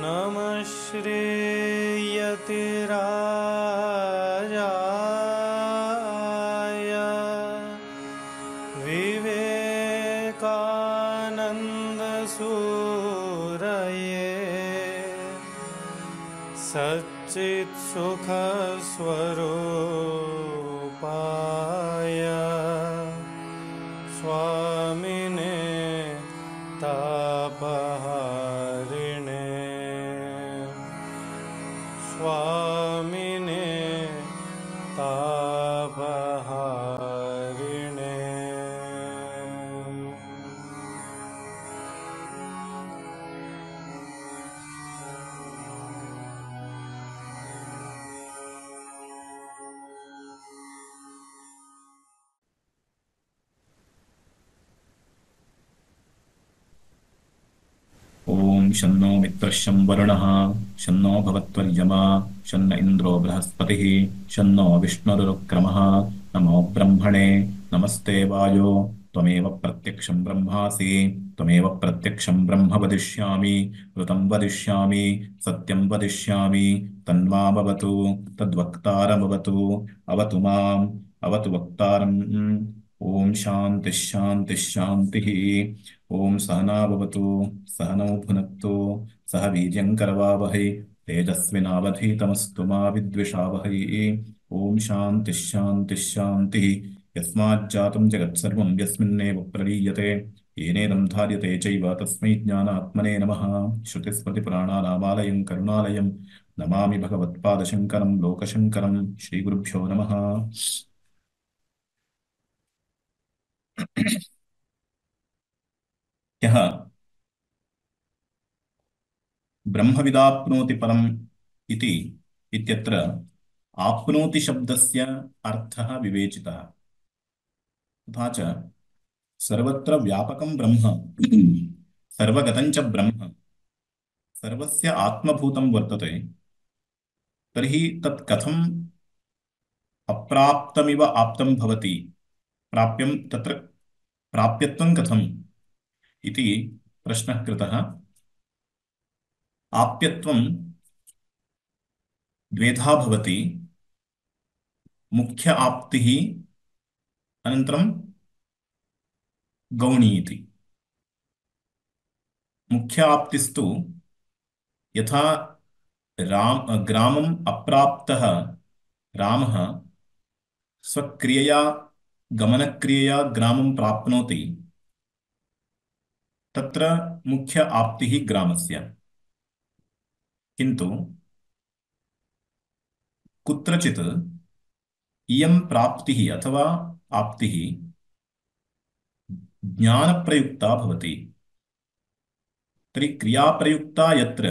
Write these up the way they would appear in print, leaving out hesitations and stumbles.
नमः श्रीयतिराजाय विवेकानन्दसूरये सच्चित्सुखस्वरूपाय स्वामिने तापहारिणे स्वामिने तापहारिणे। ओम शन्नो मित्रश्शं वरुणः शन्नो भवत्वर्यमा शन्न इन्द्रो बृहस्पतिः शन्नो विष्णुरुक्रमः। नमो ब्रह्मणे नमस्ते वायो त्वमेव प्रत्यक्षं ब्रह्मासि त्वमेव प्रत्यक्षं ब्रह्म वदिष्यामि ऋतं वदिष्यामि सत्यं वदिष्यामि तन्मामवतु तद्वक्तारमवतु अवतु माम् अवतु वक्तारम्। ओम शान्तिः शान्तिः शान्तिः। ओम सहना भवतु सहनौ भुनक्तु सह वीर्यं करवावहै तेजस्विनावधीतमस्तु मा विद्विषावहै। ओम शान्तिः शान्तिः शान्तिः। यस्माज्जातं जगत्सर्वं यस्मिन्नेव प्रलीयते येनेदं धार्यते चैव तस्मै ज्ञानात्मने नमः। श्रुतिस्मृतिपुराणानामालयं करुणालयं नमामि भगवत्पादशङ्करं लोकशङ्करं। श्रीगुरुभ्यो नमः। यः ब्रह्मविदाप्नोति परम् इति इत्यत्र आप्नोति शब्दस्य अर्थः विवेचितः। तथा च सर्वत्र व्यापकं ब्रह्म सर्वगतं च ब्रह्म सर्वस्य आत्मभूतं वर्तते तर्हि तत् कथम् अप्राप्तमिव आप्तं भवति प्राप्यं तत्र प्राप्यत्वं कथम् इति प्रश्नः कृतः। आप्यत्वं द्वेधा भवति। मुख्य आप्तिः अनन्तरं गौणी इति। मुख्य आप्तिस्तु यथा ग्रामम् अप्राप्तः रामः स्वक्रियया गमनक्रियया ग्रामं प्राप्नोति तत्र मुख्य आप्तिः ग्रामस्य। किन्तु कुत्रचित् इयं प्राप्तिः अथवा आप्तिः ज्ञानप्रयुक्ता भवति। तर्हि क्रियाप्रयुक्ता यत्र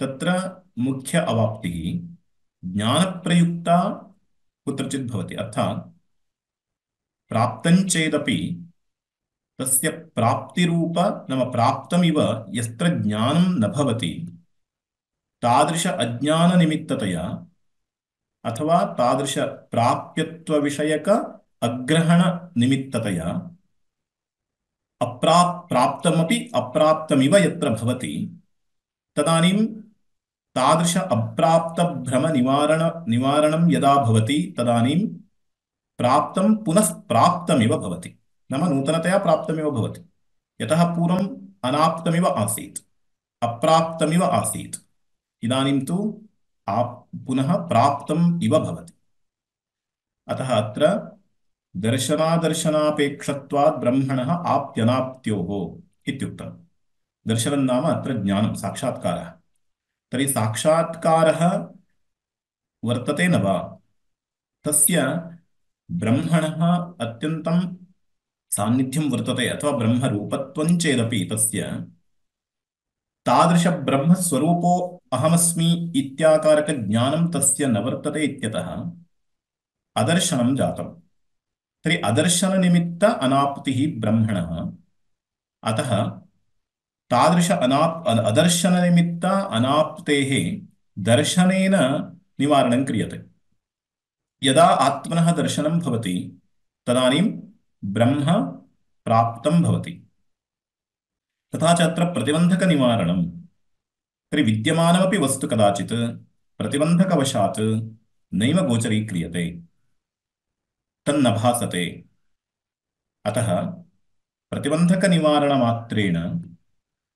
तत्र मुख्य अवाप्तिः ज्ञानप्रयुक्ता कुत्रचित् भवति। अर्थात् प्राप्तं चेदपि तस्य प्राप्तिरूप नाम प्राप्तमिव यत्र ज्ञानं न भवति तादृश अज्ञाननिमित्ततया अथवा तादृश प्राप्यत्वविषयक अग्रहणनिमित्ततया प्राप्तमपि अप्राप्तमिव यत्र भवति तदानीं तादृश अप्राप्तभ्रमनिवारणं यदा भवति तदानीं प्राप्तं पुनः प्राप्तमिव भवति। नाम नूतनतया प्राप्तमिव भवति। यतः पूर्वम् अनाप्तमिव आसीत् अप्राप्तमिव आसीत् इदानीं तु पुनः प्राप्तम् इव भवति। अतः अत्र दर्शनादर्शनापेक्षत्वात् ब्रह्मणः आप्यनाप्त्योः इत्युक्तम्। दर्शनं नाम अत्र ज्ञानं साक्षात्कारः। तर्हि साक्षात्कारः वर्तते न वा तस्य ब्रह्मणः अत्यन्तं सान्निध्यं वर्तते अथवा ब्रह्मरूपत्वं चेदपि तस्य तादृशब्रह्मस्वरूपो अहमस्मि इत्याकारकज्ञानं तस्य न वर्तते इत्यतः अदर्शनं जातम्। तर्हि अदर्शननिमित्त अनाप्तिः ब्रह्मणः। अतः तादृश अदर्शननिमित्त अनाप्तेः दर्शनेन निवारणं क्रियते। यदा आत्मनः दर्शनं भवति तदानीं ब्रह्म प्राप्तं भवति। तथा च अत्र प्रतिबन्धकनिवारणं, तर्हि विद्यमानमपि वस्तु कदाचित् प्रतिबन्धकवशात् नैव गोचरीक्रियते, तन्न भासते। अतः प्रतिबन्धकनिवारणमात्रेण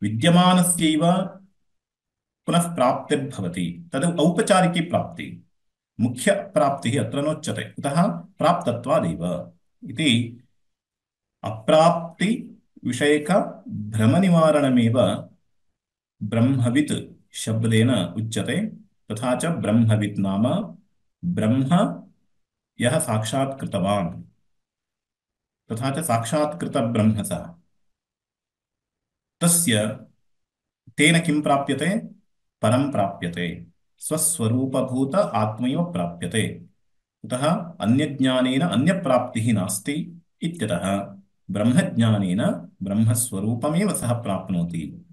विद्यमानस्यैव पुनः प्राप्तिर्भवति। तद् औपचारिकी प्राप्ति, मुख्यप्राप्तिः अत्र नोच्यते। कुतः? प्राप्तत्वादेव इति। अप्राप्तिविषयकभ्रमनिवारणमेव ब्रह्मवित् शब्देन उच्यते। तथा च ब्रह्मवित् नाम ब्रह्म यः साक्षात्कृतवान्, तथा च साक्षात्कृतब्रह्म सः, तस्य तेन किं प्राप्यते? परं प्राप्यते, स्वस्वरूपभूत आत्मैव प्राप्यते। कुतः? अन्यज्ञानेन अन्यप्राप्तिः नास्ति इत्यतः ब्रह्मज्ञानेन ब्रह्मस्वरूपमेव सः प्राप्नोति,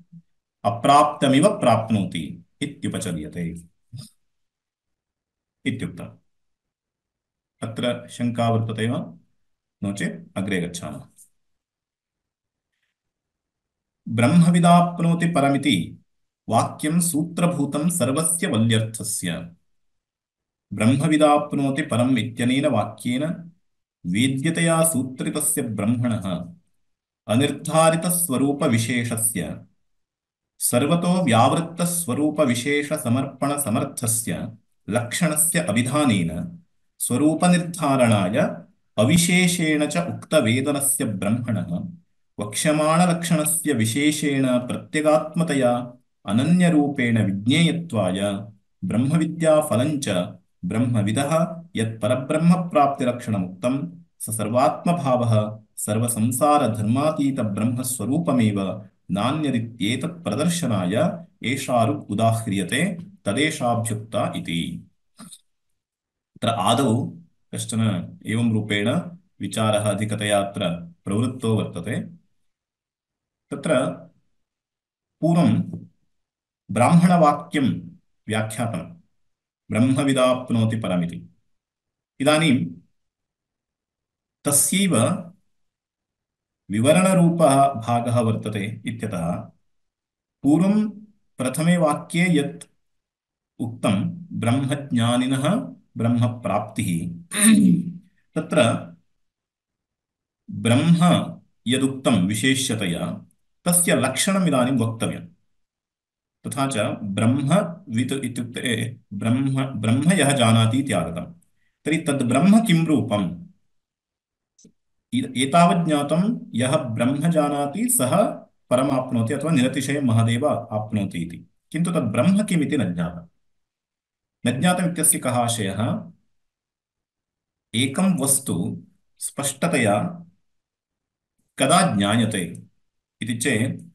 अप्राप्तमिव प्राप्नोति इत्युपचर्यते इत्युक्तम्। अत्र शङ्का वर्तते वा? नो चेत् अग्रे गच्छामः। ब्रह्मविदाप्नोति परमिति वाक्यं सूत्रभूतं सर्वस्य वल्यर्थस्य। ब्रह्मविदाप्नोति परम् इत्यनेन वाक्येन वेद्यतया सूत्रितस्य ब्रह्मणः अनिर्धारितस्वरूपविशेषस्य सर्वतो व्यावृत्तस्वरूपविशेषसमर्पणसमर्थस्य लक्षणस्य अभिधानेन स्वरूपनिर्धारणाय अविशेषेण च उक्तवेदनस्य ब्रह्मणः वक्ष्यमाणलक्षणस्य विशेषेण प्रत्यगात्मतया अनन्यरूपेण विज्ञेयत्वाय ब्रह्मविद्याफलञ्च ब्रह्मविदः यत्परब्रह्मप्राप्तिलक्षणमुक्तं स सर्वात्मभावः सर्वसंसारधर्मातीतब्रह्मस्वरूपमेव नान्यदित्येतत्प्रदर्शनाय एषा ऋक् उदाह्रियते तदेषाभ्युक्ता इति। अत्र आदौ कश्चन एवं रूपेण विचारः अधिकतया अत्र प्रवृत्तो वर्तते। तत्र पूर्वं ब्राह्मणवाक्यं व्याख्यातं, ब्रह्मविदाप्नोति परमिति। इदानीं तस्यैव विवरणरूपः भागः वर्तते इत्यतः पूर्वं प्रथमे वाक्ये यत् उक्तं ब्रह्मज्ञानिनः ब्रह्मप्राप्तिः, तत्र ब्रह्म यदुक्तं विशेष्यतया तस्य लक्षणम् इदानीं वक्तव्यम्। तथा च ब्रह्मवित् इत्युक्ते ब्रह्म ब्रह्म यः जानाति इति आगतं। तर्हि तद् ब्रह्म किं रूपम्? एतावत् ज्ञातं यः ब्रह्म जानाति सः परमाप्नोति अथवा निरतिशयं महदेव आप्नोति इति। किन्तु तद् ब्रह्म किमिति न ज्ञातम्। न ज्ञातम् इत्यस्य कः आशयः? एकं वस्तु स्पष्टतया कदा ज्ञायते इति चेत्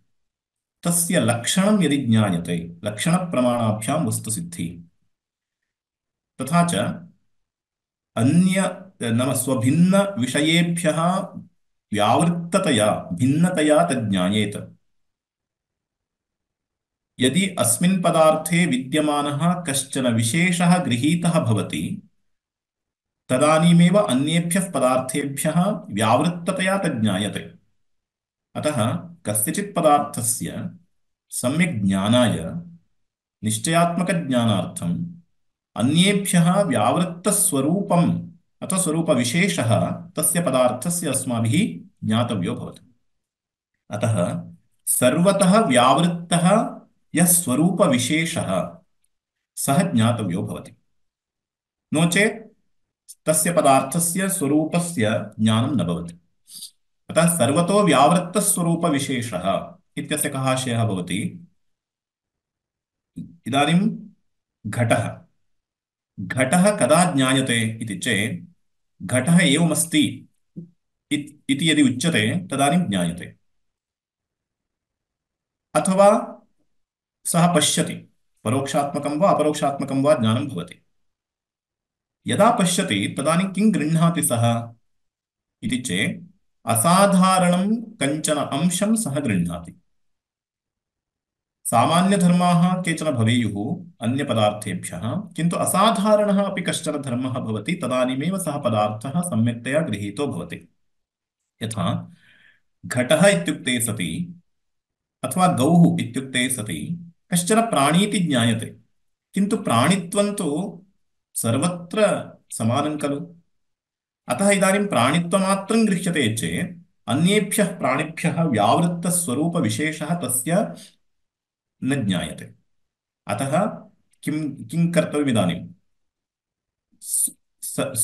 तस्य लक्षणं यदि ज्ञायते, लक्षणप्रमाणाभ्यां वस्तुसिद्धिः। तथा च अन्य नाम स्वभिन्नविषयेभ्यः व्यावृत्ततया भिन्नतया तद् ज्ञायेत। यदि अस्मिन् पदार्थे विद्यमानः कश्चन विशेषः गृहीतः भवति तदानीमेव अन्येभ्यः पदार्थेभ्यः व्यावृत्ततया तद् ज्ञायते। अतः कस्यचित् पदार्थस्य सम्यक् ज्ञानाय निश्चयात्मकज्ञानार्थम् अन्येभ्यः व्यावृत्तस्वरूपम् अथवा स्वरूपविशेषः तस्य पदार्थस्य अस्माभिः ज्ञातव्यो भवति। अतः सर्वतः व्यावृत्तः यः स्वरूपविशेषः सः ज्ञातव्यो भवति। नो चेत् तस्य पदार्थस्य स्वरूपस्य ज्ञानं न भवति। अतः सर्वतो व्यावृत्तस्वरूपविशेषः इत्यस्य कः आशयः भवति? इदानीं घटः घटः कदा ज्ञायते इति चेत् घटः एवमस्ति इति यदि उच्यते तदानीं ज्ञायते। अथवा सः पश्यति, परोक्षात्मकं वा अपरोक्षात्मकं वा ज्ञानं भवति। यदा पश्यति तदानीं किं गृह्णाति सः इति चेत् असाधारणं कञ्चन अंशं सः गृह्णाति। सामान्यधर्माः केचन भवेयुः अन्यपदार्थेभ्यः, किन्तु असाधारणः अपि कश्चन धर्मः भवति, तदानीमेव सः पदार्थः सम्यक्तया गृहीतो भवति। यथा घटः इत्युक्ते सति अथवा गौः इत्युक्ते सति कश्चन प्राणीति ज्ञायते, किन्तु प्राणित्वं तु सर्वत्र समानं खलु। अतः इदानीं प्राणित्वमात्रं गृह्यते चेत् अन्येभ्यः प्राणिभ्यः व्यावृत्तस्वरूपविशेषः तस्य न ज्ञायते। अतः किं किं कर्तव्यम् इदानीं?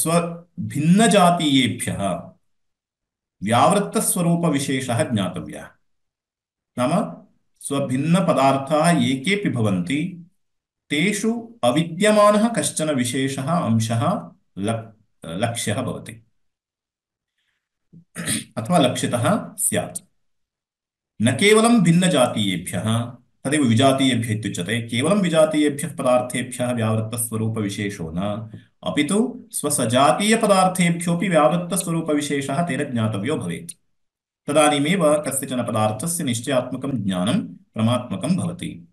स्वभिन्नजातीयेभ्यः व्यावृत्तस्वरूपविशेषः ज्ञातव्यः। नाम स्वभिन्नपदार्थाः ये केऽपि भवन्ति तेषु अविद्यमानः कश्चन विशेषः अंशः लक्ष्यः भवति अथवा लक्षितः स्यात्। न केवलं भिन्नजातीयेभ्यः, तदेव विजातीयेभ्यः इत्युच्यते, केवलं विजातीयेभ्यः पदार्थेभ्यः व्यावृत्तस्वरूपविशेषो न, अपि तु स्वसजातीयपदार्थेभ्योऽपि व्यावृत्तस्वरूपविशेषः तेन ज्ञातव्यो भवेत्। तदानीमेव कस्यचन पदार्थस्य निश्चयात्मकं ज्ञानं प्रमात्मकं भवति।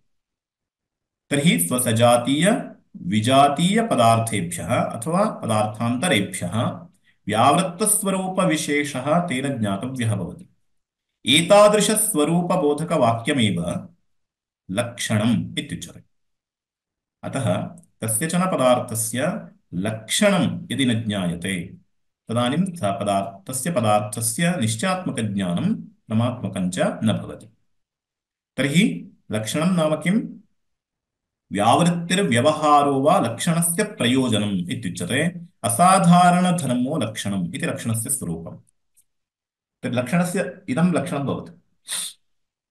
तर्हि स्वसजातीय विजातीय पदार्थेभ्यः अथवा पदार्थान्तरेभ्यः व्यावृत्तस्वरूपविशेषः तेन ज्ञातव्यः भवति। एतादृशस्वरूपबोधकवाक्यमेव लक्षणम् इत्युच्यते। अतः कस्यचन पदार्थस्य लक्षणं यदि न ज्ञायते तदानीं तस्य पदार्थस्य निश्चयात्मकज्ञानं प्रमात्मकं च न भवति। तर्हि लक्षणं नाम किम्? व्यावृत्तिर्व्यवहारो वा लक्षणस्य प्रयोजनम् इत्युच्यते। असाधारणधर्मो लक्षणम् इति लक्षणस्य स्वरूपम्। तर्हि लक्षणस्य इदं लक्षणं भवति।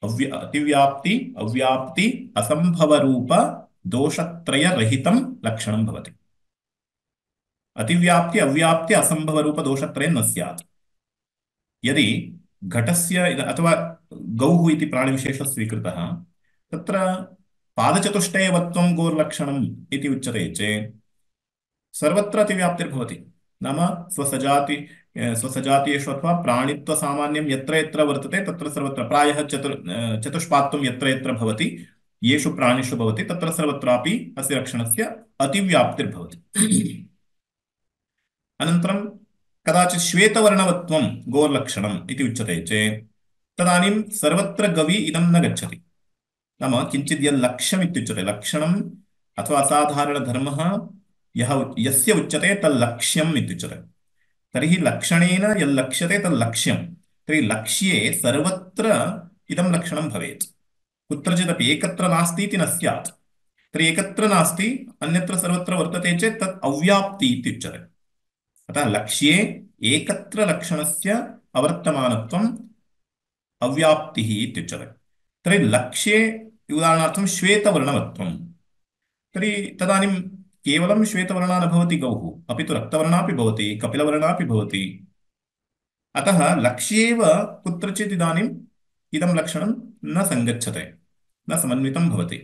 अतिव्याप्ति अव्याप्ति असम्भवरूप दोषत्रयरहितं लक्षणं भवति। अतिव्याप्ति अव्याप्ति असम्भवरूप दोषत्रयं न स्यात्। यदि घटस्य अथवा गौः इति प्राणिविशेषः स्वीकृतः, तत्र पादचतुष्टयवत्वं गोर्लक्षणम् इति उच्यते चेत् सर्वत्र अतिव्याप्तिर्भवति। नाम स्वसजातीयेषु अथवा प्राणित्वसामान्यं यत्र यत्र वर्तते तत्र सर्वत्र प्रायः चतुष्पात्वं यत्र यत्र भवति, येषु प्राणिषु भवति तत्र सर्वत्रापि अस्य लक्षणस्य अतिव्याप्तिर्भवति। अनन्तरं कदाचित् श्वेतवर्णवत्वं गोर्लक्षणम् इति उच्यते चेत् तदानीं सर्वत्र गवि इदं न गच्छति। नाम किञ्चित् यल्लक्ष्यम् इत्युच्यते, लक्षणम् अथवा असाधारणधर्मः यस्य उच्यते तल्लक्ष्यम् इत्युच्यते। तर्हि लक्षणेन यल्लक्ष्यते तल्लक्ष्यं। तर्हि लक्ष्ये सर्वत्र इदं लक्षणं भवेत्। कुत्रचिदपि एकत्र नास्ति इति न स्यात्। तर्हि एकत्र नास्ति अन्यत्र सर्वत्र वर्तते चेत् तत् अव्याप्ति इत्युच्यते। अतः लक्ष्ये एकत्र लक्षणस्य अवर्तमानत्वम् अव्याप्तिः इत्युच्यते। तर्हि लक्ष्ये उदाहरणार्थं श्वेतवर्णवत्वं, तर्हि तदानीं केवलं श्वेतवर्णा न भवति गौः, अपि तु रक्तवर्णापि भवति, कपिलवर्णापि भवति। अतः लक्ष्येव कुत्रचित् इदानीम् इदं लक्षणं न सङ्गच्छते, न समन्वितं भवति।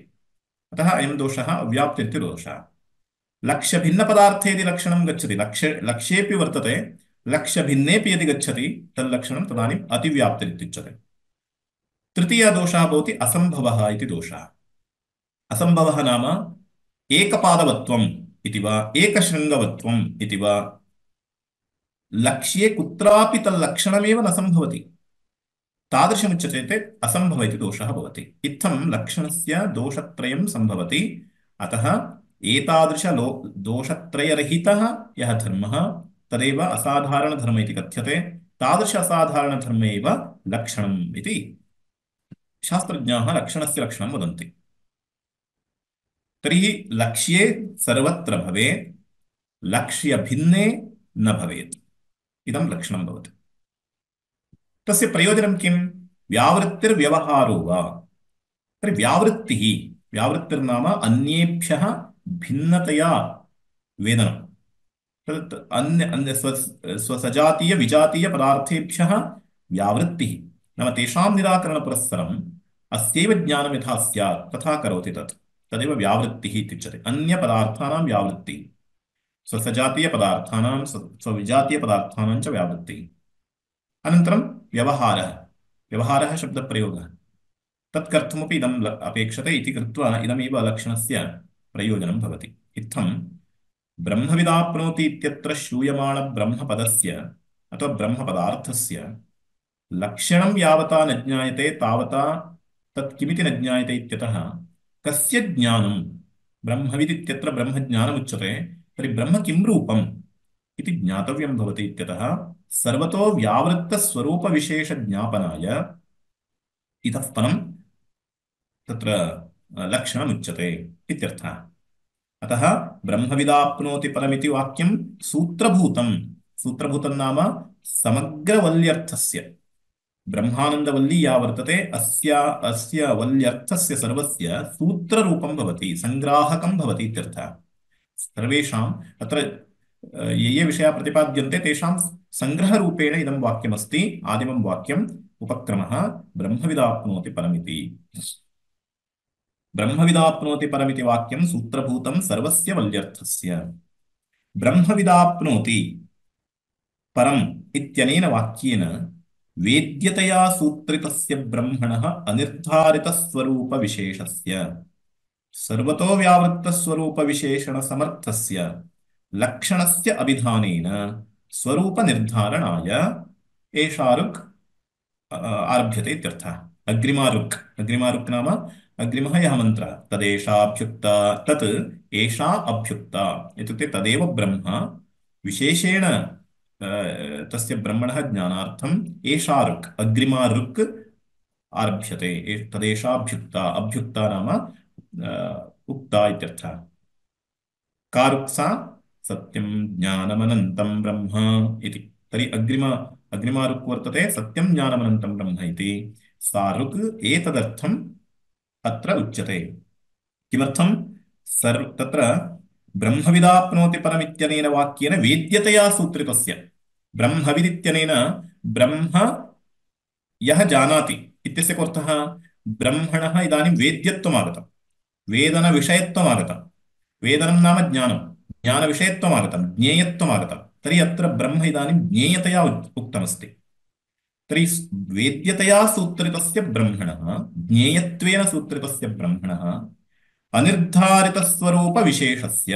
अतः अयं दोषः अव्याप्तिर्दोषः। लक्ष्यभिन्नपदार्थे यदि लक्षणं गच्छति, लक्ष्येऽपि वर्तते, लक्ष्यभिन्नेऽपि यदि गच्छति तल्लक्षणं तदानीम् अतिव्याप्तिरित्युच्यते। तृतीयः दोषः भवति असम्भवः इति दोषः। असम्भवः नाम एकपादवत्वम् इति वा एकशृङ्गवत्वम् इति वा, लक्ष्ये कुत्रापि तल्लक्षणमेव न सम्भवति, तादृशमुच्यते चेत् असम्भव इति दोषः भवति। इत्थं लक्षणस्य दोषत्रयं सम्भवति। अतः एतादृश दोषत्रयरहितः यः धर्मः तदेव असाधारणधर्म इति कथ्यते। तादृश असाधारणधर्मे एव लक्षणम् इति शास्त्रज्ञाः लक्षणस्य लक्षणं वदन्ति। तर्हि लक्ष्ये सर्वत्र भवेत्, लक्ष्यभिन्ने न भवेत्, इदं लक्षणं भवति। तस्य प्रयोजनं किं? व्यावृत्तिर्व्यवहारो वा। तर्हि व्यावृत्तिर्नाम अन्येभ्यः भिन्नतया वेदनं। तत् अन्य स्वसजातीय विजातीय पदार्थेभ्यः व्यावृत्तिः नाम तेषां निराकरणपुरस्सरम् अस्यैव ज्ञानं यथा स्यात् तथा करोति तदेव व्यावृत्तिः इत्युच्यते। अन्यपदार्थानां व्यावृत्तिः, स्वसजातीयपदार्थानां स्वविजातीयपदार्थानां च व्यावृत्तिः। अनन्तरं व्यवहारः शब्दप्रयोगः। तत्कर्तुमपि इदम् अपेक्षते इति कृत्वा इदमेव लक्षणस्य प्रयोजनं भवति। इत्थं ब्रह्मविदाप्नोति इत्यत्र श्रूयमाणब्रह्मपदस्य अथवा ब्रह्मपदार्थस्य लक्षणं यावता न ज्ञायते तावता तत् किमिति न ज्ञायते इत्यतः कस्य ज्ञानं ब्रह्मविद् इत्यत्र ब्रह्मज्ञानमुच्यते, तर्हि ब्रह्म किं रूपम् इति ज्ञातव्यं भवति इत्यतः सर्वतो व्यावृत्तस्वरूपविशेषज्ञापनाय इतः परं तत्र लक्षणमुच्यते इत्यर्थः। अतः ब्रह्मविदाप्नोति परमिति वाक्यं सूत्रभूतं। सूत्रभूतं नाम समग्रवल्यर्थस्य ब्रह्मानन्दवल्ली या वर्तते अस्य वल्यर्थस्य सर्वस्य सूत्ररूपं भवति, सङ्ग्राहकं भवति इत्यर्थः। सर्वेषां तत्र ये ये विषयाः प्रतिपाद्यन्ते तेषां सङ्ग्रहरूपेण इदं वाक्यमस्ति। आदिमं वाक्यम् उपक्रमः ब्रह्मविदाप्नोति परमिति। ब्रह्मविदाप्नोति परमिति वाक्यं सूत्रभूतं सर्वस्य वल्यर्थस्य। ब्रह्मविदाप्नोति परम् इत्यनेन वाक्येन वेद्यतया सूत्रितस्य ब्रह्मणः अनिर्धारितस्वरूपविशेषस्य सर्वतो व्यावृत्तस्वरूपविशेषणसमर्थस्य लक्षणस्य अभिधानेन स्वरूपनिर्धारणाय एषा ऋक् आरभ्यते इत्यर्थः। अग्रिमारुक्, अग्रिमारुक् नाम अग्रिमः यः मन्त्रः तदेषाभ्युक्ता, तत् एषा अभ्युक्ता इत्युक्ते तदेव ब्रह्म विशेषेण तस्य ब्रह्मणः ज्ञानार्थम् एषा ऋक्, अग्रिमा ऋक् आरभ्यते। तदेषाभ्युक्ता, अभ्युक्ता नाम उक्ता इत्यर्थः। का ऋक् सा? सत्यं ज्ञानमनन्तं ब्रह्म इति। तर्हि अग्रिमा ऋक् वर्तते सत्यं ज्ञानमनन्तं ब्रह्म इति। सा ऋक् एतदर्थम् अत्र उच्यते। किमर्थं? तत्र ब्रह्मविदाप्नोति परमित्यनेन वाक्येन वेद्यतया सूत्रितस्य ब्रह्मविदित्यनेन ब्रह्म यः जानाति इत्यस्य कोऽर्थः? ब्रह्मणः इदानीं वेद्यत्वमागतं, वेदनविषयत्वमागतं। वेदनं नाम ज्ञानं, ज्ञानविषयत्वमागतं, ज्ञेयत्वमागतं। तर्हि अत्र ब्रह्म इदानीं ज्ञेयतया उक्तमस्ति। तर्हि वेद्यतया सूत्रितस्य ब्रह्मणः, ज्ञेयत्वेन सूत्रितस्य ब्रह्मणः अनिर्धारितस्वरूपविशेषस्य,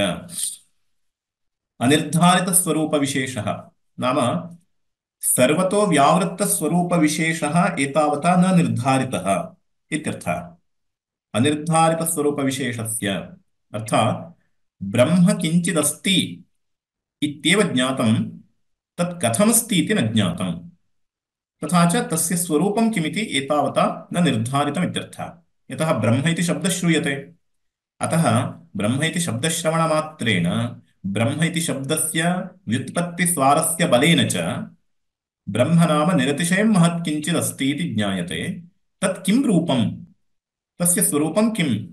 अनिर्धारितस्वरूपविशेषः नाम सर्वतो व्यावृत्तस्वरूपविशेषः एतावता न निर्धारितः इत्यर्थः। अनिर्धारितस्वरूपविशेषस्य अर्थात् ब्रह्म किञ्चिदस्ति इत्येव ज्ञातं, तत् कथमस्ति इति न ज्ञातं। तथा च तस्य स्वरूपं किमिति एतावता न निर्धारितम् इत्यर्थः। यतः ब्रह्म इति शब्दः श्रूयते, अतः ब्रह्म इति शब्दश्रवणमात्रेण ब्रह्म इति शब्दस्य व्युत्पत्तिस्वारस्य बलेन च ब्रह्म नाम निरतिशयं महत् किञ्चिदस्ति इति ज्ञायते। तत् किं रूपं, तस्य स्वरूपं किम्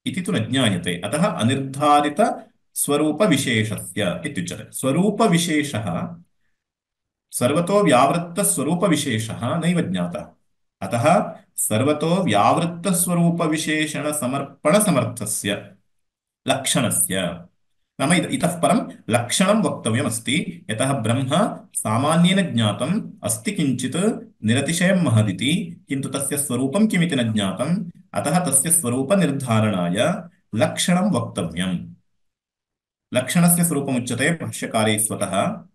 इति तु न ज्ञायते। अतः अनिर्धारितस्वरूपविशेषस्य इत्युच्यते। स्वरूपविशेषः सर्वतो व्यावृत्तस्वरूपविशेषः नैव ज्ञातः। अतः सर्वतो व्यावृत्तस्वरूपविशेषणसमर्पणसमर्थस्य लक्षणस्य नाम इतः परं लक्षणं वक्तव्यमस्ति। यतः ब्रह्म सामान्येन ज्ञातम् अस्ति किञ्चित् निरतिशयं महदिति, किन्तु तस्य स्वरूपं किमिति न ज्ञातम्। अतः तस्य स्वरूपनिर्धारणाय लक्षणं वक्तव्यम्। लक्षणस्य स्वरूपमुच्यते भाष्यकारे स्वतः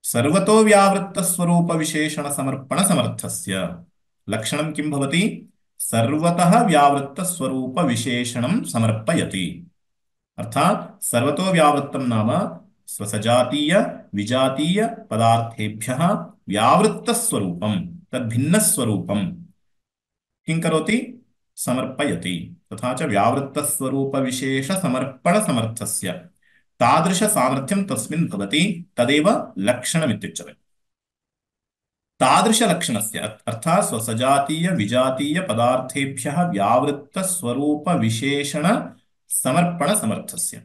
सर्वतो व्यावृत्तस्वरूपविशेषणसमर्पणसमर्थस्य। लक्षणं किं भवति? सर्वतः व्यावृत्तस्वरूपविशेषणं समर्पयति। अर्थात् सर्वतो व्यावृत्तं नाम स्वसजातीय विजातीय पदार्थेभ्यः व्यावृत्तस्वरूपं, तद्भिन्नस्वरूपं किं करोति? समर्पयति। तथा च व्यावृत्तस्वरूपविशेषसमर्पणसमर्थस्य तादृशसामर्थ्यं तस्मिन् भवति, तदेव लक्षणमित्युच्यते। तादृशलक्षणस्य अर्थात् स्वसजातीय विजातीय पदार्थेभ्यः व्यावृत्तस्वरूपविशेषणसमर्पणसमर्थस्य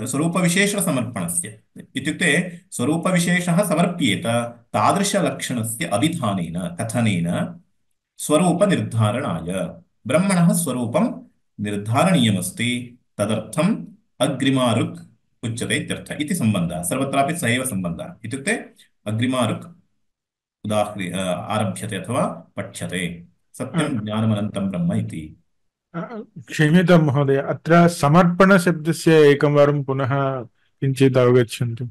स्वरूपविशेषसमर्पणस्य इत्युक्ते स्वरूपविशेषः समर्प्येत तादृशलक्षणस्य अभिधानेन कथनेन स्वरूपनिर्धारणाय ब्रह्मणः स्वरूपं निर्धारणीयमस्ति। तदर्थम् अग्रिमा ऋक् उच्यते इत्यर्थः। इति सम्बन्धः सर्वत्रापि स एव सम्बन्धः। इत्युक्ते अग्रिमा ऋक् आरभ्यते अथवा पठ्यते। सत्यं ज्ञानमनन्तं ब्रह्म इति। क्षम्यतां महोदय, अत्र समर्पणशब्दस्य एकवारं पुनः किञ्चित् अवगच्छन्तु।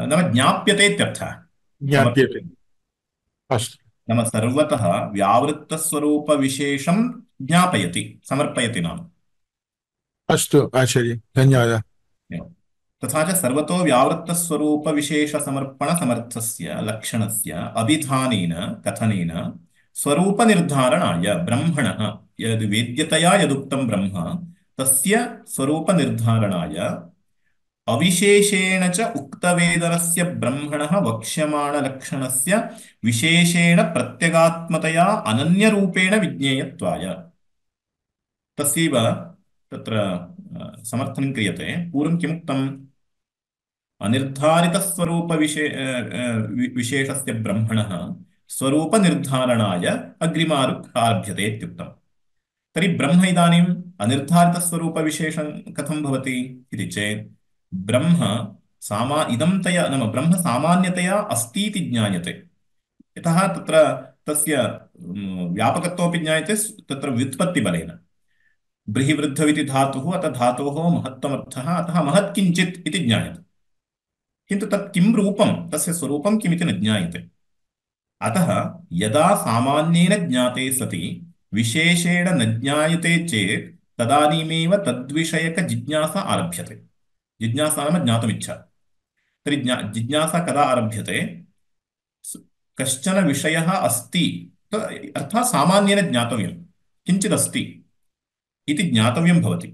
नाम ज्ञाप्यते इत्यर्थः। ज्ञाप्यते। अस्तु नाम सर्वतः व्यावृत्तस्वरूपविशेषं ज्ञापयति, समर्पयति नाम। अस्तु आचार्य, धन्यवादः। एवं। तथा च सर्वतो व्यावृत्तस्वरूपविशेषसमर्पणसमर्थस्य लक्षणस्य अभिधानेन कथनेन स्वरूपनिर्धारणाय ब्रह्मणः यद् वेद्यतया यदुक्तं ब्रह्म तस्य स्वरूपनिर्धारणाय अविशेषेण च उक्तवेदनस्य ब्रह्मणः वक्ष्यमाणलक्षणस्य विशेषेण प्रत्यगात्मतया अनन्यरूपेण विज्ञेयत्वाय। तस्यैव तत्र समर्थनं क्रियते। पूर्वं किमुक्तम्? विशेषस्य ब्रह्मणः स्वरूपनिर्धारणाय अग्रिमारुक् आरभ्यते इत्युक्तम्। तर्हि ब्रह्म इदानीम् अनिर्धारितस्वरूपविशेषं कथं भवति इति चेत् ब्रह्म नाम ब्रह्म सामान्यतया अस्ति इति ज्ञायते। यतः तत्र तस्य व्यापकत्वमपि ज्ञायते तत्र व्युत्पत्तिबलेन। ब्रीहिवृद्धमिति धातुः, अतः धातोः महत्त्वमर्थः, अतः महत्किञ्चित् इति ज्ञायते। किन्तु तत् किं रूपं, तस्य स्वरूपं किमिति न ज्ञायते। अतः यदा सामान्येन ज्ञाते सति विशेषेण न ज्ञायते चेत् तदानीमेव तद्विषयकजिज्ञासा आरभ्यते। जिज्ञासा नाम ज्ञातुमिच्छा। तर्हि जिज्ञासा कदा आरभ्यते? कश्चन विषयः अस्ति अर्थात् सामान्येन ज्ञातव्यं, किञ्चिदस्ति इति ज्ञातव्यं भवति।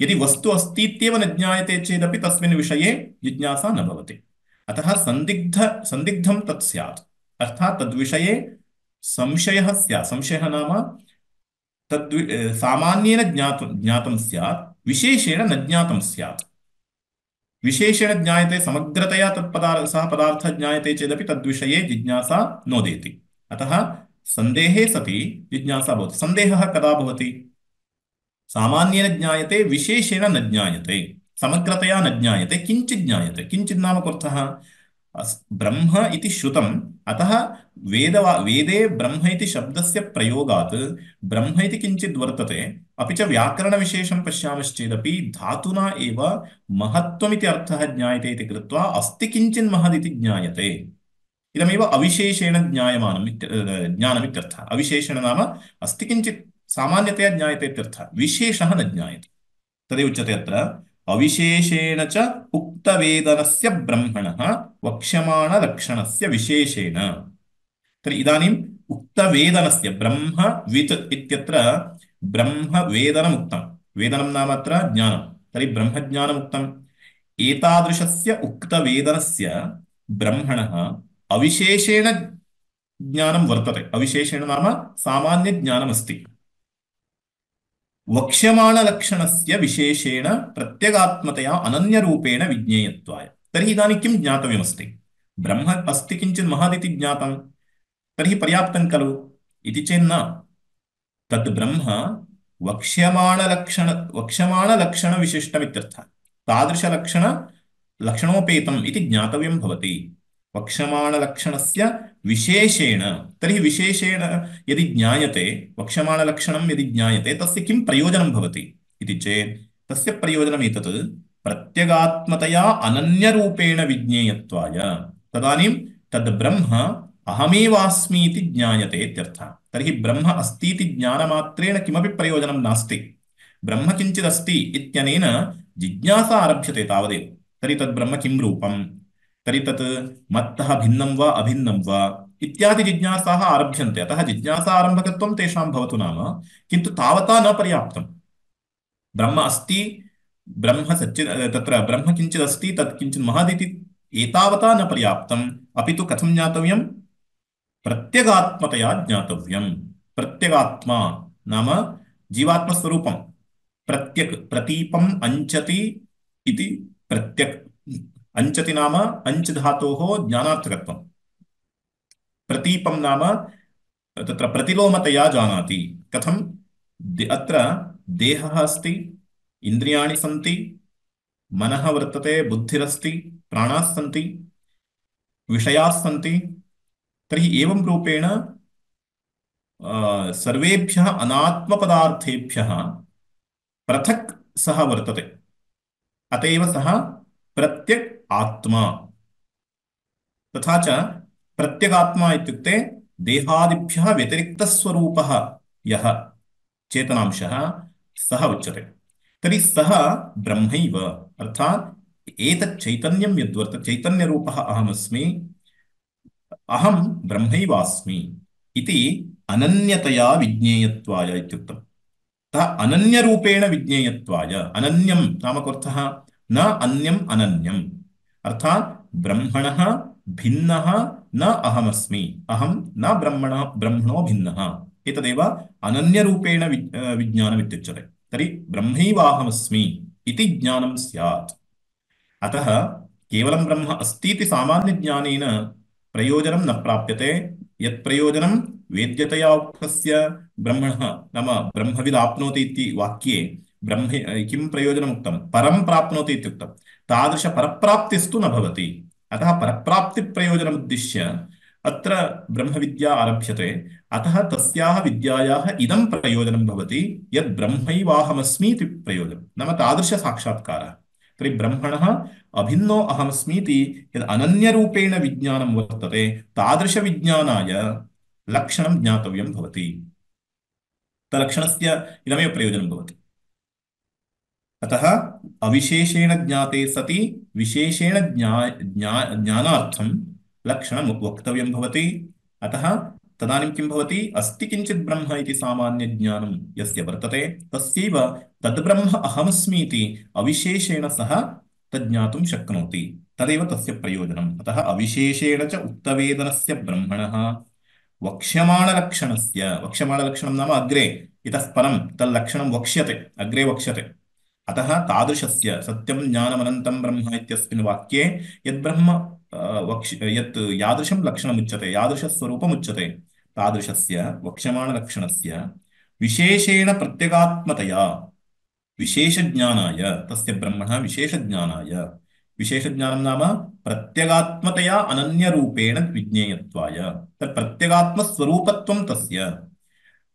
यदि वस्तु अस्ति इत्येव न ज्ञायते चेदपि तस्मिन् विषये जिज्ञासा न भवति। अतः सन्दिग्धं तत् स्यात्, अर्थात् तद्विषये संशयः स्यात्। संशयः नाम सामान्येन ज्ञातं स्यात्, विशेषेण न ज्ञातं स्यात्। विशेषेण ज्ञायते, समग्रतया सः पदार्थः ज्ञायते चेदपि तद्विषये जिज्ञासा नोदेति। अतः सन्देहे सति जिज्ञासा भवति। सन्देहः कदा भवति? सामान्येन ज्ञायते, विशेषेण न ज्ञायते, समग्रतया न ज्ञायते, किञ्चित् ज्ञायते। किञ्चित् नाम कोऽर्थः? ब्रह्म इति श्रुतम्, अतः वेदे ब्रह्म इति शब्दस्य प्रयोगात् ब्रह्म इति किञ्चित् वर्तते। अपि च व्याकरणविशेषं पश्यामश्चेदपि धातुना एव महत्त्वमिति अर्थः ज्ञायते इति कृत्वा अस्ति किञ्चिन् महदिति ज्ञायते। इदमेव अविशेषेण ज्ञानमित्यर्थः। अविशेषेण नाम अस्ति किञ्चित् सामान्यतया ज्ञायते इत्यर्थः, विशेषः न ज्ञायते। तदेव उच्यते अत्र अविशेषेण च उक्तवेदनस्य ब्रह्मणः वक्ष्यमाणलक्षणस्य विशेषेण। तर्हि इदानीम् उक्तवेदनस्य ब्रह्मवित् इत्यत्र ब्रह्मवेदनमुक्तं। वेदनं नाम अत्र ज्ञानं। तर्हि ब्रह्मज्ञानमुक्तम्। एतादृशस्य उक्तवेदनस्य ब्रह्मणः अविशेषेण ज्ञानं वर्तते। अविशेषेण नाम सामान्यज्ञानमस्ति। वक्ष्यमाणलक्षणस्य विशेषेण प्रत्यगात्मतया अनन्यरूपेण विज्ञेयत्वाय। तर्हि इदानीं किं ज्ञातव्यमस्ति? ब्रह्म अस्ति किञ्चित् महदिति ज्ञातं, तर्हि पर्याप्तं खलु इति चेन्न। तत् ब्रह्म वक्ष्यमाणलक्षणविशिष्टमित्यर्थः। तादृशलक्षणोपेतम् इति ज्ञातव्यं भवति। वक्ष्यमाणलक्षणस्य विशेषेण। तर्हि विशेषेण यदि ज्ञायते, वक्ष्यमाणलक्षणं यदि ज्ञायते, तस्य किं प्रयोजनं भवति इति चेत् तस्य प्रयोजनम् एतत् प्रत्यगात्मतया अनन्यरूपेण विज्ञेयत्वाय। तदानीं तद् ब्रह्म अहमेवास्मि इति ज्ञायते इत्यर्थः। तर्हि ब्रह्म अस्ति इति ज्ञानमात्रेण किमपि प्रयोजनं नास्ति। ब्रह्म किञ्चिदस्ति इत्यनेन जिज्ञासा आरभ्यते तावदेव। तर्हि तद् ब्रह्म किं रूपम्, तर्हि तत् मत्तः भिन्नं वा अभिन्नं वा इत्यादि जिज्ञासाः आरभ्यन्ते। अतः जिज्ञासा आरम्भकत्वं तेषां भवतु नाम, किन्तु तावता न पर्याप्तम्। ब्रह्म अस्ति, तत्र ब्रह्म किञ्चिदस्ति, तत् किञ्चित् महदिति एतावता न पर्याप्तम्। अपि तु कथं ज्ञातव्यं? प्रत्यगात्मतया ज्ञातव्यम्। प्रत्यगात्मा नाम जीवात्मस्वरूपं। प्रतीपम् अंचति इति प्रत्यक्। अंचति नाम अंच धातोः ज्ञानार्थकत्वम्। प्रतीपं नाम तत्र प्रतिलोमतया जानाति। कथम्? अत्र देहः अस्ति, इन्द्रियाणि सन्ति, मनः वर्तते, बुद्धिरस्ति, प्राणाः सन्ति, विषयाः सन्ति, तर्हि एवं रूपेण सर्वेभ्यः अनात्मपदार्थेभ्यः पृथक् सः वर्तते। अत एव सः प्रत्यक् आत्मा। तथा च प्रत्यगात्मा इत्युक्ते देहादिभ्यः व्यतिरिक्तस्वरूपः यः चेतनांशः सः उच्यते। तर्हि सः ब्रह्मैव, अर्थात् एतत् चैतन्यं यद्वर्तते, चैतन्यरूपः अहमस्मि, अहं ब्रह्मैवास्मि इति अनन्यतया विज्ञेयत्वाय इत्युक्तम्। अतः अनन्यरूपेण विज्ञेयत्वाय, अनन्यं नाम कोऽर्थः? न अन्यम् अनन्यम्, अर्थात् ब्रह्मणः भिन्नः न अहमस्मि, अहं न ब्रह्मणो भिन्नः, एतदेव अनन्यरूपेण विज्ञानमित्युच्यते। तर्हि ब्रह्मैवाहमस्मि इति ज्ञानं स्यात्। अतः केवलं ब्रह्म अस्ति इति सामान्यज्ञानेन प्रयोजनं न प्राप्यते। यत् प्रयोजनं वेद्यतया उक्तस्य ब्रह्मणः नाम ब्रह्मविदाप्नोति इति वाक्ये ब्रह्म किं प्रयोजनमुक्तं? परं प्राप्नोति इत्युक्तं। तादृशपरप्राप्तिस्तु न भवति। अतः परप्राप्तिप्रयोजनमुद्दिश्य अत्र ब्रह्मविद्या आरभ्यते। अतः तस्याः विद्यायाः इदं प्रयोजनं भवति यद् ब्रह्मैवाहमस्मि इति प्रयोजनं, नाम तादृशसाक्षात्कारः। तर्हि ब्रह्मणः अभिन्नो अहमस्मीति यद् अनन्यरूपेण विज्ञानं वर्तते, तादृशविज्ञानाय लक्षणं ज्ञातव्यं भवति। तलक्षणस्य इदमेव प्रयोजनं भवति। अतः अविशेषेण ज्ञाते सति विशेषेण ज्ञानार्थं लक्षणं वक्तव्यं भवति। अतः तदानीं किं भवति? अस्ति किञ्चित् ब्रह्म इति सामान्यज्ञानं यस्य वर्तते, तस्यैव तद्ब्रह्म अहमस्मि इति अविशेषेण सः तज्ज्ञातुं शक्नोति। तदेव तस्य प्रयोजनम्। अतः अविशेषेण च उक्तवेदनस्य ब्रह्मणः वक्ष्यमाणलक्षणस्य, वक्ष्यमाणलक्षणं नाम अग्रे इतः परं तल्लक्षणं वक्ष्यते, अग्रे वक्ष्यते। अतः तादृशस्य सत्यं ज्ञानमनन्तं ब्रह्म इत्यस्मिन् वाक्ये यद्ब्रह्म यत् यादृशं लक्षणमुच्यते, यादृशस्वरूपमुच्यते, तादृशस्य वक्ष्यमाणलक्षणस्य विशेषेण प्रत्यगात्मतया विशेषज्ञानाय, तस्य ब्रह्मणः विशेषज्ञानाय, विशेषज्ञानं नाम प्रत्यगात्मतया अनन्यरूपेण विज्ञेयत्वाय, तत् प्रत्यगात्मस्वरूपत्वं तस्य,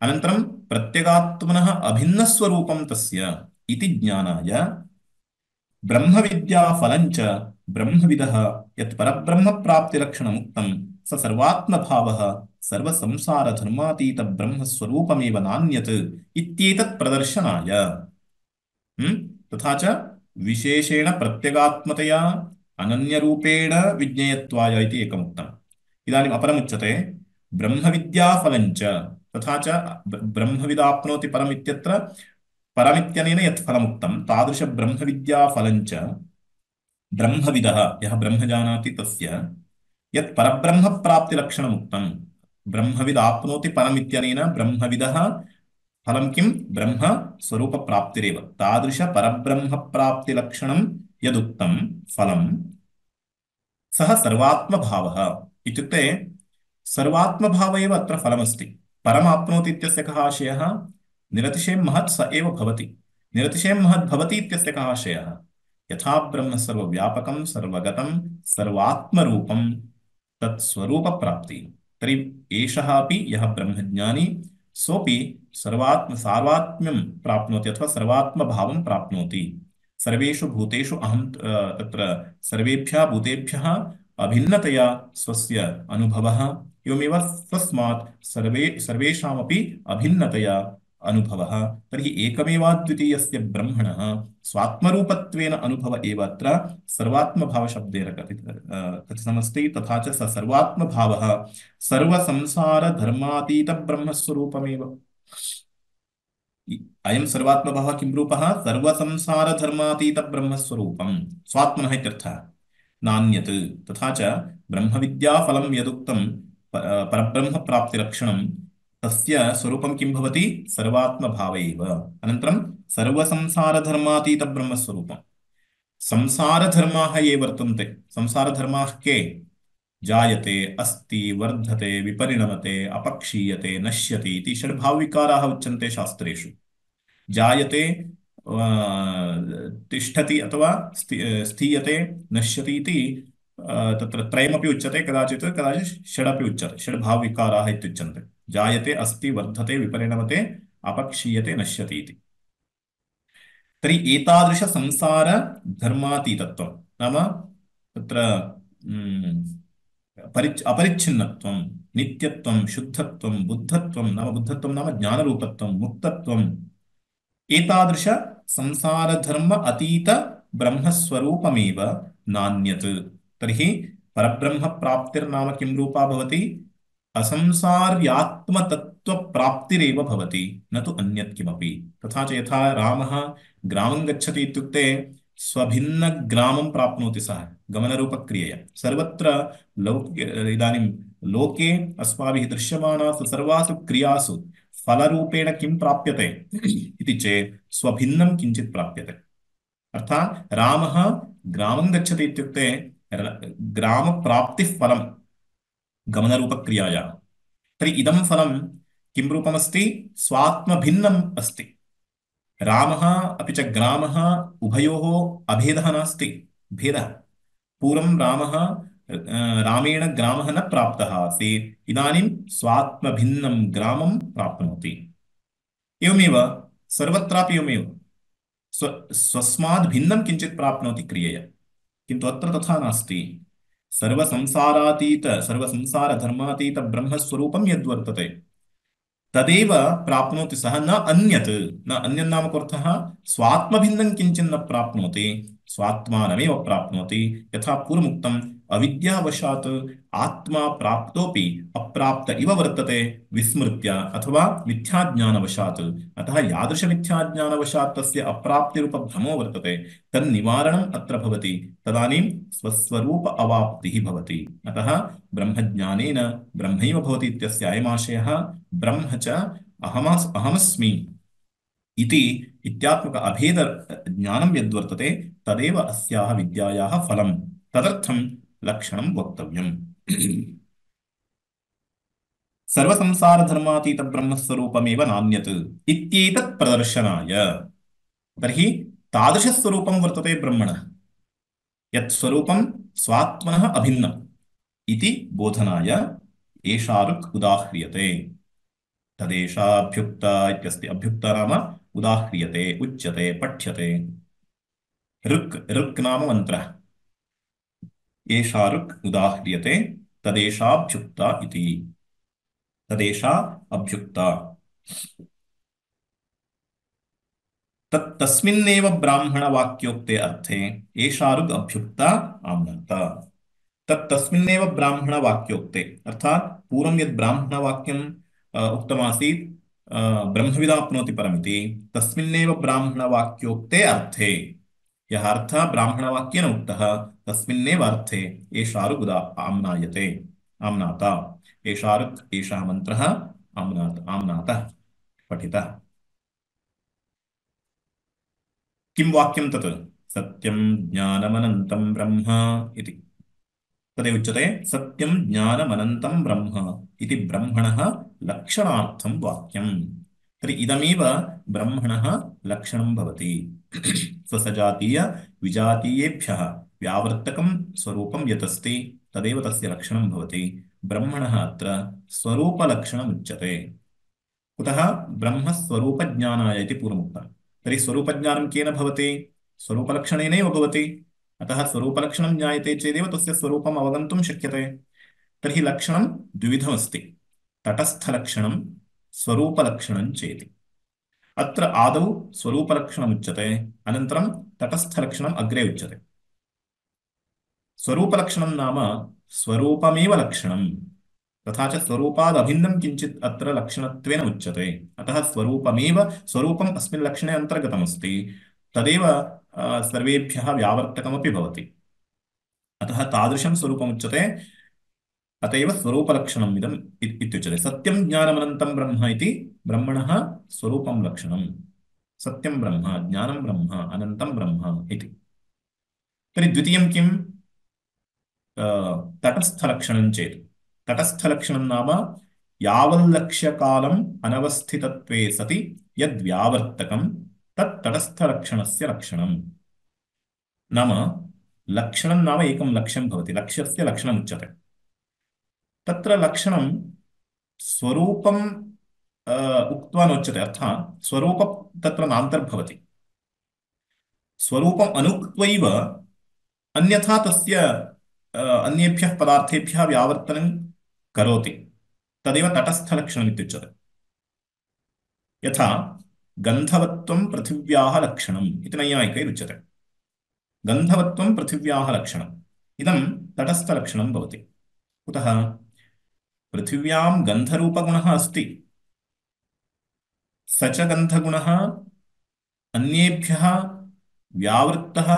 अनन्तरं प्रत्यगात्मनः अभिन्नस्वरूपं तस्य इति ज्ञानाय ब्रह्मविद्याफलञ्च ब्रह्मविदः यत् परब्रह्मप्राप्तिलक्षणमुक्तं स सर्वात्मभावः सर्वसंसारधर्मातीतब्रह्मस्वरूपमेव नान्यत् इत्येतत् प्रदर्शनाय। तथा च विशेषेण प्रत्यगात्मतया अनन्यरूपेण विज्ञेयत्वाय इति एकमुक्तम्। इदानीम् अपरमुच्यते ब्रह्मविद्याफलञ्च, तथा च ब्रह्मविदाप्नोति परम् इत्यत्र परमित्यनेन यत् फलमुक्तं तादृशब्रह्मविद्याफलञ्च ब्रह्मविदः यः ब्रह्म जानाति तस्य यत् परब्रह्मप्राप्तिलक्षणमुक्तं, ब्रह्मविदाप्नोति परमित्यनेन ब्रह्मविदः फलं किं? ब्रह्म स्वरूपप्राप्तिरेव। तादृशपरब्रह्मप्राप्तिलक्षणं यदुक्तं फलं सः सर्वात्मभावः इत्युक्ते सर्वात्मभाव एव अत्र फलमस्ति। परमाप्नोति इत्यस्य कः आशयः? निरतिशयं महत् स एव भवति। निरतिशयं महत् भवति इत्यस्य कः आशयः? यथा ब्रह्म सर्वव्यापकं सर्वगतं सर्वात्मरूपं तत्स्वरूपप्राप्ति। तर्हि एषः अपि यः ब्रह्मज्ञानी सोऽपि सार्वात्म्यं प्राप्नोति अथवा सर्वात्मभावं प्राप्नोति। सर्वेषु भूतेषु अहं तत्र सर्वेभ्यः भूतेभ्यः अभिन्नतया स्वस्य अनुभवः, एवमेव स्वस्मात् सर्वेषामपि अभिन्नतया अनुभवः। तर्हि एकमेवाद्वितीयस्य ब्रह्मणः स्वात्मरूपत्वेन अनुभव एव अत्र सर्वात्मभावशब्देन कथितमस्ति। तथा च स सर्वात्मभावः सर्वसंसारधर्मातीतब्रह्मस्वरूपमेव। अयं सर्वात्मभावः किं रूपः? सर्वसंसारधर्मातीतब्रह्मस्वरूपं स्वात्मनः इत्यर्थः, नान्यत्। तथा च ब्रह्मविद्याफलं यदुक्तं परब्रह्मप्राप्तिलक्षणं तस्य स्वरूपं किं भवति? सर्वात्मभाव एव। अनन्तरं सर्वसंसारधर्मातीतब्रह्मस्वरूपं। संसारधर्माः ये वर्तन्ते, संसारधर्माः के? जायते, अस्ति, वर्धते, विपरिणमते, अपक्षीयते, नश्यति इति षड्भावविकाराः उच्यन्ते शास्त्रेषु। जायते, तिष्ठति अथवा स्थीयते, नश्यति इति तत्र त्रयमपि उच्यते, कदाचित् कदाचित् षडपि उच्यते, षड्भावविकाराः इत्युच्यन्ते। जायते, अस्ति, वर्धते, विपरिणमते, अपक्षीयते, नश्यति इति। तर्हि एतादृशसंसारधर्मातीतत्वं नाम तत्र अपरिच्छिन्नत्वं, नित्यत्वं, शुद्धत्वं, बुद्धत्वं नाम बुद्धत्वं नाम ज्ञानरूपत्वं, मुक्तत्वं, एतादृश संसारधर्म अतीत ब्रह्मस्वरूपमेव नान्यत्। तर्हि परब्रह्म प्राप्तिर्नाम किं रूपा भवति? असंसार्यात्मतत्त्वप्राप्तिरेव भवति, न तु अन्यत् किमपि। तथा च यथा रामः ग्रामं गच्छति इत्युक्ते स्वभिन्नग्रामं प्राप्नोति सः गमनरूपक्रियया। सर्वत्र इदानीं लोके अस्माभिः दृश्यमानासु सर्वासु क्रियासु फलरूपेण किं प्राप्यते इति चेत् स्वभिन्नं किञ्चित् प्राप्यते। अर्थात् रामः ग्रामं गच्छति इत्युक्ते ग्रामप्राप्तिः फलं गमनरूपक्रियायाः। तर्हि इदं फलं किं रूपमस्ति? स्वात्मभिन्नम् अस्ति। रामः अपि च ग्रामः उभयोः अभेदः नास्ति, भेदः। पूर्वं रामेण ग्रामः न प्राप्तः आसीत्, इदानीं स्वात्मभिन्नं ग्रामं प्राप्नोति। एवमेव सर्वत्रापि एवमेव स्वस्माद् भिन्नं किञ्चित् प्राप्नोति क्रियया, किन्तु अत्र तथा नास्ति। सर्वसंसारधर्मातीत ब्रह्मस्वरूपं यद्वर्तते तदेव प्राप्नोति सः, न अन्यत्। न अन्यत् नाम कोऽर्थः? स्वात्मभिन्नं किञ्चिन् न प्राप्नोति, स्वात्मानमेव प्राप्नोति। यथा पूर्वमुक्तम्, अविद्यावशात् आत्मा प्राप्तोऽपि अप्राप्त इव वर्तते विस्मृत्य अथवा मिथ्याज्ञानवशात्। अतः यादृशमिथ्याज्ञानवशात् तस्य अप्राप्तिरूपभ्रमो वर्तते, तन्निवारणम् अत्र भवति। तदानीं स्वस्वरूप अवाप्तिः भवति। अतः ब्रह्मज्ञानेन ब्रह्मैव भवति इत्यस्य अयमाशयः। ब्रह्म च अहमस्मि इति इत्यात्मक अभेद ज्ञानं यद्वर्तते तदेव अस्याः विद्यायाः फलं। तदर्थं लक्षणं वक्तव्यम्। सर्वसंसारधर्मातीत ब्रह्मस्वरूपमेव नान्यत् इत्येतत् प्रदर्शनाय। तर्हि तादृशस्वरूपं वर्तते ब्रह्मणः, यत् स्वरूपं स्वात्मनः अभिन्नम् इति बोधनाय एषा ऋक् उदाह्रियते। तदेषाभ्युक्ता इत्यस्ति। अभ्युक्ता नाम उदाह्रियते, उच्यते, पठ्यते। ऋक् नाम मन्त्रः। एषा ऋक् उदाह्रियते तदेषाभ्युक्ता इति। तदेषा अभ्युक्ता। तस्मिन्नेव ब्राह्मणवाक्योक्ते अर्थे एषा ऋक् अभ्युक्ता आम्नाता। तस्मिन्नेव ब्राह्मणवाक्योक्ते अर्थात् पूर्वं यद् ब्राह्मणवाक्यं उक्तमासीत् ब्रह्मविदाप्नोति परमिति, तस्मिन्नेव ब्राह्मणवाक्योक्ते अर्थे यः अर्थः ब्राह्मणवाक्येन उक्तः तस्मिन्नेव अर्थे एषा ऋक् आम्नाता। एषा ऋक्, एषः मन्त्रः आम्नातः, पठितः। किं वाक्यं तत्? सत्यं ज्ञानमनन्तं ब्रह्म इति। तदेव उच्यते सत्यं ज्ञानमनन्तं ब्रह्म इति ब्रह्मणः लक्षणार्थं वाक्यं। तर्हि इदमेव ब्रह्मणः लक्षणं भवति। स्वसजातीय विजातीयेभ्यः व्यावर्तकं स्वरूपं यतस्ति तदेव तस्य लक्षणं भवति। ब्रह्मणः अत्र स्वरूपलक्षणमुच्यते। कुतः? ब्रह्मस्वरूपज्ञानाय इति पूर्वमुक्तम्। तर्हि स्वरूपज्ञानं केन भवति? स्वरूपलक्षणेनैव भवति। अतः स्वरूपलक्षणं ज्ञायते चेदेव तस्य स्वरूपम् अवगन्तुं शक्यते। तर्हि लक्षणं द्विविधमस्ति, तटस्थलक्षणं, स्वरूपलक्षणं चेति। अत्र आदौ स्वरूपलक्षणमुच्यते, अनन्तरं तटस्थलक्षणम् अग्रे उच्यते। स्वरूपलक्षणं नाम स्वरूपमेव लक्षणं, तथा च स्वरूपाद् अभिन्नं किञ्चित् अत्र लक्षणत्वेन उच्यते। अतः स्वरूपम् अस्मिन् लक्षणे अन्तर्गतमस्ति, तदेव सर्वेभ्यः व्यावर्तकमपि भवति। अतः तादृशं स्वरूपमुच्यते। अत एव स्वरूपलक्षणम् इदम् इत्युच्यते। सत्यं ज्ञानमनन्तं ब्रह्म इति ब्रह्मणः स्वरूपं लक्षणं। सत्यं ब्रह्म, ज्ञानं ब्रह्म, अनन्तं ब्रह्म इति। तर्हि द्वितीयं किं? तटस्थलक्षणं चेत्। तटस्थलक्षणं नाम यावल्लक्ष्यकालम् अनवस्थितत्वे सति यद्व्यावर्तकं तत् तटस्थलक्षणस्य लक्षणं। नाम लक्षणं नाम एकं लक्ष्यं भवति, लक्ष्यस्य लक्षणम् उच्यते। तत्र लक्षणं स्वरूपं उक्त्वा नोच्यते, अर्थात् स्वरूपं तत्र नान्तर्भवति। स्वरूपम् अनुक्त्वैव अन्यथा तस्य अन्येभ्यः पदार्थेभ्यः व्यावर्तनं करोति, तदेव तटस्थलक्षणम् इत्युच्यते। यथा गन्धवत्वं पृथिव्याः लक्षणम् इति नैयायिकैरुच्यते। गन्धवत्वं पृथिव्याः लक्षणम् इदं तटस्थलक्षणं भवति। कुतः? पृथिव्यां गन्धरूपगुणः अस्ति, स च गन्धगुणः अन्येभ्यः व्यावृत्तः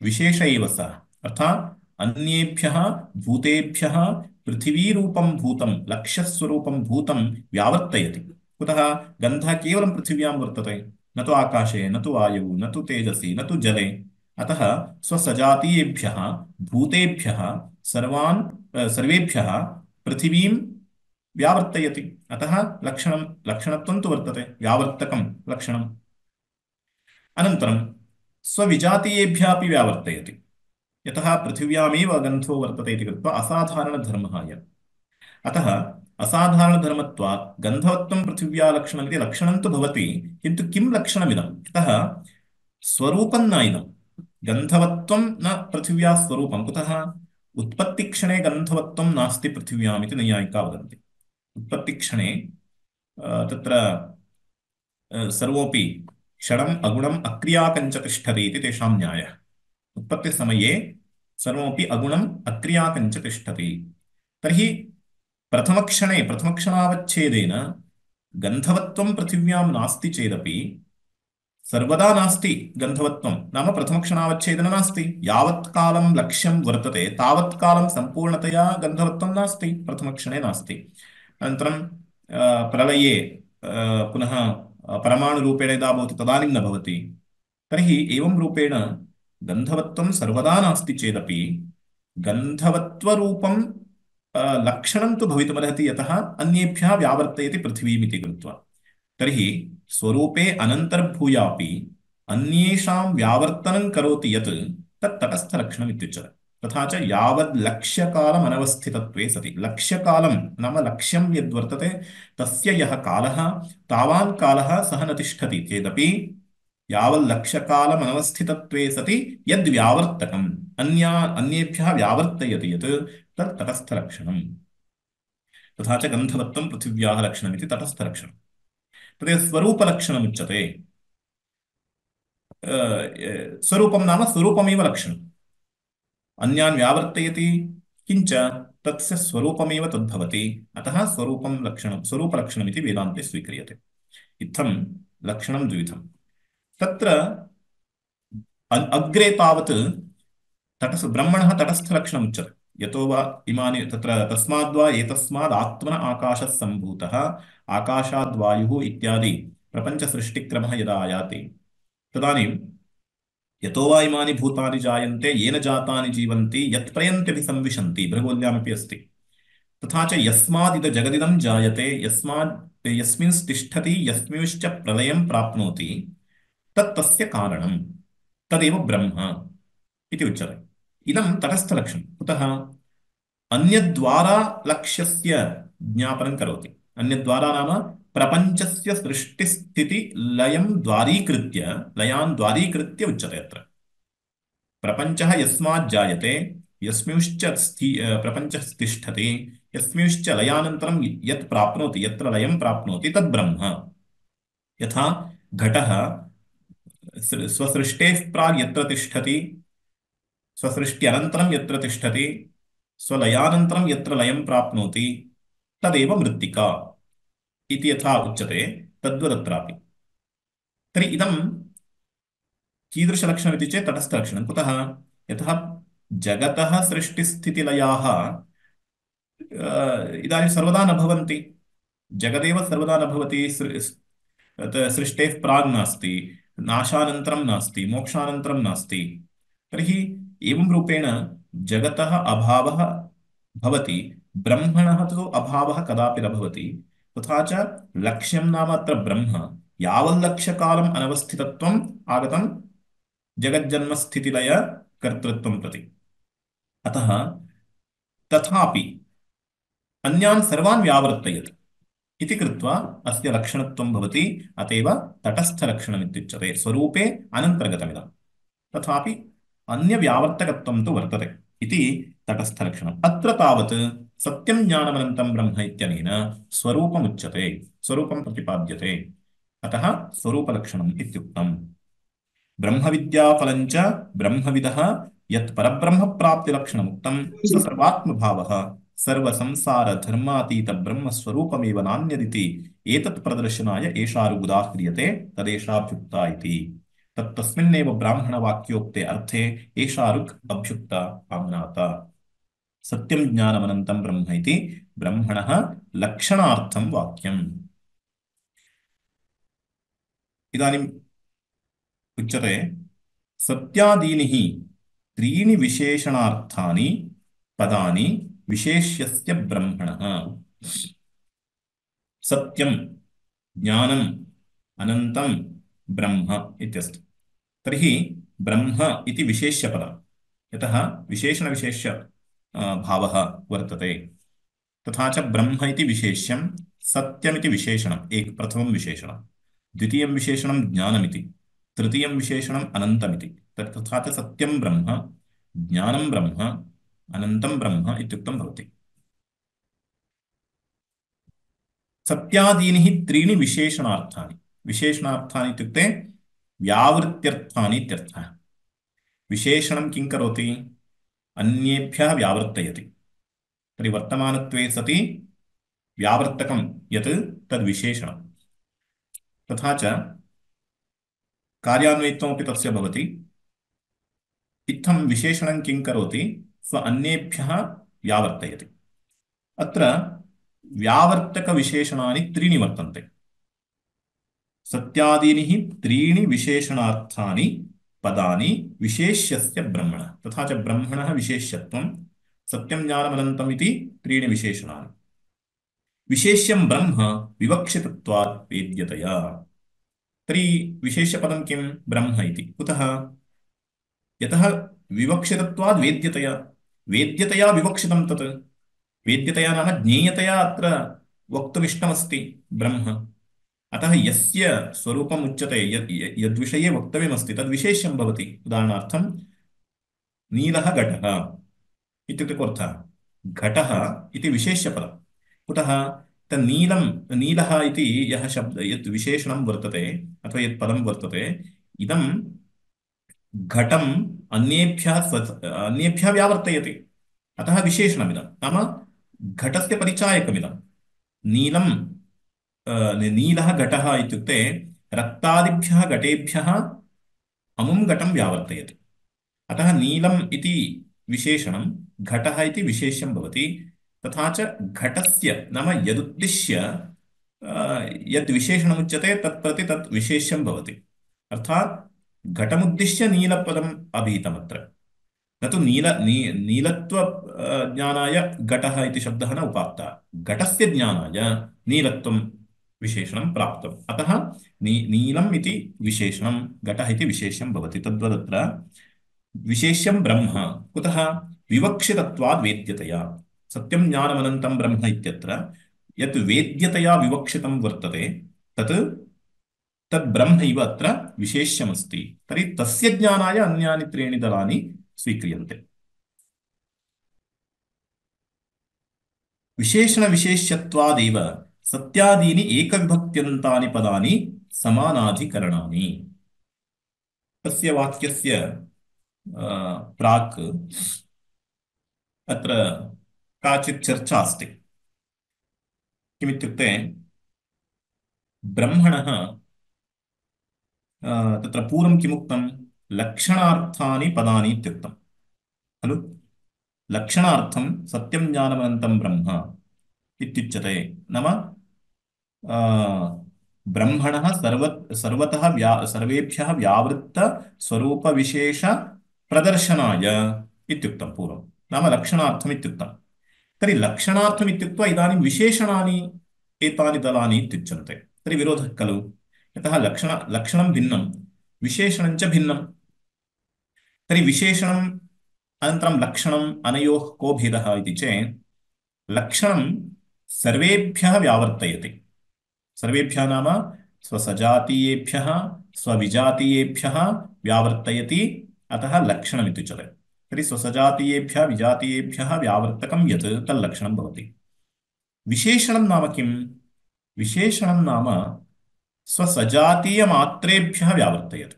विशेष एव सः, अर्थात् अन्येभ्यः भूतेभ्यः पृथिवीरूपं भूतं लक्ष्यस्वरूपं भूतं व्यावर्तयति। कुतः? गन्धः केवलं पृथिव्यां वर्तते, न तु आकाशे, न तु वायौ, न तु तेजसि, न तु जले। अतः स्वसजातीयेभ्यः भूतेभ्यः सर्वेभ्यः पृथिवीं व्यावर्तयति। अतः लक्षणत्वं तु वर्तते, व्यावर्तकं लक्षणम्। अनन्तरं स्वविजातीयेभ्यः अपि व्यावर्तयति। यतः पृथिव्यामेव गन्धो वर्तते इति कृत्वा असाधारणधर्मः अयम्। अतः असाधारणधर्मत्वात् गन्धवत्वं पृथिव्या लक्षणम् इति लक्षणं तु भवति, किन्तु किं लक्षणमिदं? यतः स्वरूपं न इदं। गन्धवत्वं न पृथिव्या स्वरूपं। कुतः? उत्पत्तिक्षणे गन्धवत्वं नास्ति पृथिव्याम् इति नैयायिकाः वदन्ति। उत्पत्तिक्षणे तत्र सर्वोऽपि क्षणम् अगुणम् अक्रियाकञ्च तिष्ठति इति तेषां न्यायः। उत्पत्तिसमये सर्वमपि अगुणम् अक्रियाकञ्च तिष्ठति। तर्हि प्रथमक्षणावच्छेदेन गन्धवत्वं पृथिव्यां नास्ति चेदपि सर्वदा नास्ति गन्धवत्वं, नाम प्रथमक्षणावच्छेदेन नास्ति। यावत् कालं लक्ष्यं वर्तते तावत् कालं सम्पूर्णतया गन्धवत्वं नास्ति, प्रथमक्षणे नास्ति। अनन्तरं प्रलये पुनः परमाणुरूपेण यदा भवति तदानीं न भवति। तर्हि एवं रूपेण गन्धवत्वं सर्वदा नास्ति चेदपि गन्धवत्वरूपं लक्षणं तु भवितुमर्हति, यतः अन्येभ्यः व्यावर्तयति पृथिवीम् इति कृत्वा। तर्हि स्वरूपे अनन्तर्भूयापि अन्येषां व्यावर्तनं करोति यत् तत् तटस्थलक्षणम् इत्युच्यते। तथा च यावद् लक्ष्यकालम् अनवस्थितत्वे सति, लक्ष्यकालं नाम लक्ष्यं यद्वर्तते तस्य यः कालः तावान् कालः सः न तिष्ठति चेदपि यावत् लक्ष्यकालम् अनवस्थितत्वे सति यद्व्यावर्तकम् अन्येभ्यः व्यावर्तयति यत् तत् तटस्थलक्षणम्। तथा च गन्धवत्वं पृथिव्याः लक्षणम् इति तटस्थलक्षणम्। तदेव स्वरूपलक्षणमुच्यते। स्वरूपं नाम स्वरूपमेव लक्षणम्, अन्यान् व्यावर्तयति किञ्च तस्य स्वरूपमेव तद्भवति। अतः स्वरूपलक्षणमिति वेदान्ते स्वीक्रियते। इत्थं लक्षणं द्विविधम्। तत्र अग्रे तावत् ब्रह्मणः तटस्थलक्षणम् उच्यते। यतो वा इमानि तत्र तस्माद्वा एतस्माद् आत्मन आकाशः सम्भूतः आकाशाद्वायुः इत्यादि प्रपञ्चसृष्टिक्रमः यदा आयाति तदानीं यतो वा इमानि भूतानि जायन्ते येन जातानि जीवन्ति यत्प्रयन्त्यभिसंविशन्ति भृगुवल्यामपि अस्ति। तथा च यस्मादिद जगदिदं जायते यस्मिन् तिष्ठति यस्मिंश्च प्रलयं प्राप्नोति तत्तस्य कारणं तदेव ब्रह्म इति उच्यते। इदं तटस्थलक्षणं। कुतः? अन्यद्वारा लक्ष्यस्य ज्ञापनं करोति। अन्यद्वारा नाम प्रपञ्चस्य सृष्टिस्थितिलयं लयान् द्वारीकृत्य उच्यते। अत्र प्रपञ्चः यस्मात् जायते यस्मिंश्च प्रपञ्चः तिष्ठति यस्मिंश्च लयानन्तरं यत् प्राप्नोति यत्र लयं प्राप्नोति तद् ब्रह्म। यथा घटः स्वसृष्टेः प्राग् यत्र तिष्ठति स्वसृष्ट्यनन्तरं यत्र तिष्ठति स्वलयानन्तरं यत्र लयं प्राप्नोति तदेव मृत्तिका इति यथा उच्यते तद्वदत्रापि। तर्हि इदं कीदृशलक्षणमिति चेत् तटस्थलक्षणं। कुतः? यतः जगतः सृष्टिस्थितिलयाः इदानीं सर्वदा न भवन्ति, जगदेव सर्वदा न भवति। सृष्टेः प्राग् नास्ति, नाशानन्तरं नास्ति, मोक्षानन्तरं नास्ति। तर्हि एवं रूपेण जगतः अभावः भवति, ब्रह्मणः तु अभावः कदापि न भवति। तथा च लक्ष्यं नाम अत्र ब्रह्म। यावल्लक्ष्यकालम् अनवस्थितत्वम् आगतं जगज्जन्मस्थितिलय कर्तृत्वं प्रति। अतः तथापि अन्यान् सर्वान् व्यावर्तयत् इति कृत्वा अस्य लक्षणत्वं भवति। अत एव तटस्थलक्षणमित्युच्यते। स्वरूपे अनन्तर्गतमिदं, तथापि अन्यव्यावर्तकत्वं तु वर्तते इति तटस्थलक्षणम्। अत्र तावत् सत्यं ज्ञानमनन्तं ब्रह्म इत्यनेन स्वरूपमुच्यते, स्वरूपं प्रतिपाद्यते। अतः स्वरूपलक्षणम् इत्युक्तम्। ब्रह्मविद्याफलञ्च ब्रह्मविदः यत् परब्रह्मप्राप्तिलक्षणमुक्तं स सर्वात्मभावः सर्वसंसारधर्मातीतब्रह्मस्वरूपमेव नान्यदिति एतत् प्रदर्शनाय एषा ऋगुदाह्रियते तदेषाभ्युक्ता इति। तत्तस्मिन्नेव ब्राह्मणवाक्योक्ते अर्थे एषा ऋक् अभ्युक्ता आम्नाता। सत्यं ज्ञानमनन्तं ब्रह्म इति ब्रह्मणः लक्षणार्थं वाक्यम्। इदानीम् उच्यते सत्यादीनि हि त्रीणि विशेषणार्थानि पदानि विशेष्यस्य ब्रह्मणः। सत्यं ज्ञानम् अनन्तं ब्रह्म इत्यस्ति। तर्हि ब्रह्म इति विशेष्यपदं, यतः विशेषणविशेष्य भावः वर्तते। तथा च ब्रह्म इति विशेष्यं, सत्यमिति विशेषणम् प्रथमं विशेषणं, द्वितीयं विशेषणं ज्ञानमिति, तृतीयं विशेषणम् अनन्तमिति। तथा च सत्यं ब्रह्म, ज्ञानं ब्रह्म, अनन्तं ब्रह्म इत्युक्तं भवति। सत्यादीनि हि त्रीणि विशेषणार्थानि। विशेषणार्थानि इत्युक्ते व्यावृत्त्यर्थानि इत्यर्थः। विशेषणं किं करोति? अन्येभ्यः व्यावर्तयति। तर्हि वर्तमानत्वे सति व्यावर्तकं यत् तद्विशेषणं। तथा च कार्यान्वयित्वमपि तस्य भवति। इत्थं विशेषणं किं करोति? स्व अन्येभ्यः व्यावर्तयति। अत्र व्यावर्तकविशेषणानि त्रीणि वर्तन्ते। सत्यादीनि हि त्रीणि विशेषणार्थानि पदानि विशेष्यस्य ब्रह्मणः। तथा च ब्रह्मणः विशेष्यत्वं, सत्यं ज्ञानमनन्तम् इति त्रीणि विशेषणानि। विशेष्यं ब्रह्म विवक्षितत्वात् वेद्यतया। तर्हि विशेष्यपदं किं? ब्रह्म इति। कुतः? यतः विवक्षितत्वात् वेद्यतया। वेद्यतया विवक्षितं तत्। वेद्यतया नाम ज्ञेयतया अत्र वक्तुमिष्टमस्ति ब्रह्म। अतः यस्य स्वरूपम् उच्यते, यद्विषये वक्तव्यमस्ति तद्विशेष्यं भवति। उदाहरणार्थं नीलः घटः इत्युक्ते कोऽर्थः? घटः इति विशेष्यपदं। कुतः? तन्नीलं, नीलः इति यः यत् विशेषणं वर्तते अथवा यत् पदं वर्तते, इदं घटम् अन्येभ्यः व्यावर्तयति। अतः विशेषणमिदं, नाम घटस्य परिचायकमिदं। नीलं, नीलः घटः इत्युक्ते रक्तादिभ्यः घटेभ्यः अमुं घटं व्यावर्तयति। अतः नीलम् इति विशेषणं, घटः इति विशेष्यं भवति। तथा च घटस्य नाम यदुद्दिश्य यद् विशेषणमुच्यते तत्प्रति तत् विशेष्यं भवति। अर्थात् घटमुद्दिश्य नीलपदम् अभिहितमत्र। न तु नीलत्व ज्ञानाय घटः इति शब्दः न उपात्तः। घटस्य ज्ञानाय नीलत्वं विशेषणं प्राप्तम्। अतः नीलम् इति विशेषणं, घटः इति विशेष्यं भवति। तद्वदत्र विशेष्यं ब्रह्म। कुतः? विवक्षितत्वात् वेद्यतया। सत्यं ज्ञानमनन्तं ब्रह्म इत्यत्र यत् वेद्यतया विवक्षितं वर्तते तत् ब्रह्मैव अत्र विशेष्यमस्ति। तर्हि तस्य ज्ञानाय अन्यानि त्रीणि दलानि स्वीक्रियन्ते। विशेषणविशेष्यत्वादेव सत्यादीनि एकविभक्त्यन्तानि पदानि समानाधिकरणानि। तस्य वाक्यस्य प्राक् अत्र काचित् चर्चा अस्ति। किमित्युक्ते ब्रह्मणः तत्र पूर्वं किमुक्तं? लक्षणार्थानि पदानि इत्युक्तं खलु। लक्षणार्थं सत्यं ज्ञानमनन्तं ब्रह्म इत्युच्यते। नाम ब्रह्मणः सर्वतः सर्वेभ्यः व्यावृत्तस्वरूपविशेषप्रदर्शनाय इत्युक्तं पूर्वं, नाम लक्षणार्थम् इत्युक्तं। तर्हि लक्षणार्थम् इत्युक्त्वा इदानीं विशेषणानि एतानि दलानि इत्युच्यन्ते। तर्हि विरोधः खलु। यतः लक्षणं भिन्नं, विशेषणञ्च भिन्नं। तर्हि विशेषणम् अनन्तरं लक्षणम् अनयोः को भेदः इति चेत् लक्षणं सर्वेभ्यः व्यावर्तयति। सर्वेभ्यः नाम स्वसजातीयेभ्यः स्वविजातीयेभ्यः व्यावर्तयति, अतः लक्षणमित्युच्यते। तर्हि स्वसजातीयेभ्यः विजातीयेभ्यः व्यावर्तकं यत् तल्लक्षणं भवति। विशेषणं नाम किम्? विशेषणं नाम स्वसजातीयमात्रेभ्यः व्यावर्तयति।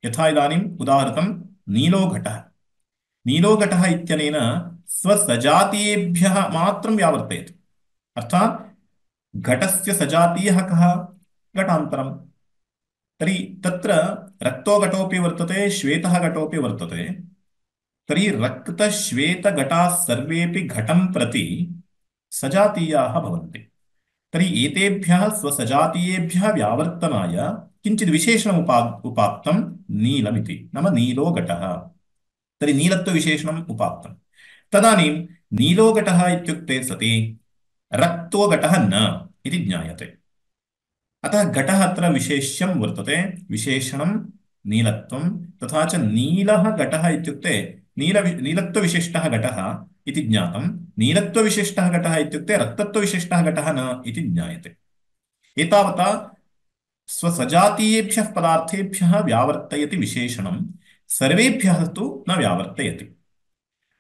यथा इदानीम् उदाहृतं नीलो घटः। नीलो घटः इत्यनेन स्वसजातीयेभ्यः मात्रं व्यावर्तयति। अर्थात् घटस्य सजातीयः कः? घटान्तरम्। तर्हि तत्र रक्तो घटोऽपि वर्तते, श्वेतः घटोऽपि वर्तते। तर्हि रक्तश्वेतघटाः सर्वेपि घटं प्रति सजातीयाः भवन्ति। तर्हि एतेभ्यः स्वसजातीयेभ्यः व्यावर्तनाय किञ्चित् विशेषणम् उपात्तं नीलमिति, नाम नीलो घटः। तर्हि नीलत्वविशेषणम् उपात्तं। तदानीं नीलो घटः इत्युक्ते सति रक्तो घटः न इति ज्ञायते। अतः घटः अत्र विशेष्यं वर्तते, विशेषणं नीलत्वं, तथा च नीलः घटः इत्युक्ते नीलत्वविशिष्टः घटः इति ज्ञातं। नीलत्वविशिष्टः घटः इत्युक्ते रक्तत्वविशिष्टः घटः न इति ज्ञायते। एतावता स्वसजातीयेभ्यः पदार्थेभ्यः व्यावर्तयति विशेषणं, सर्वेभ्यः तु न व्यावर्तयति।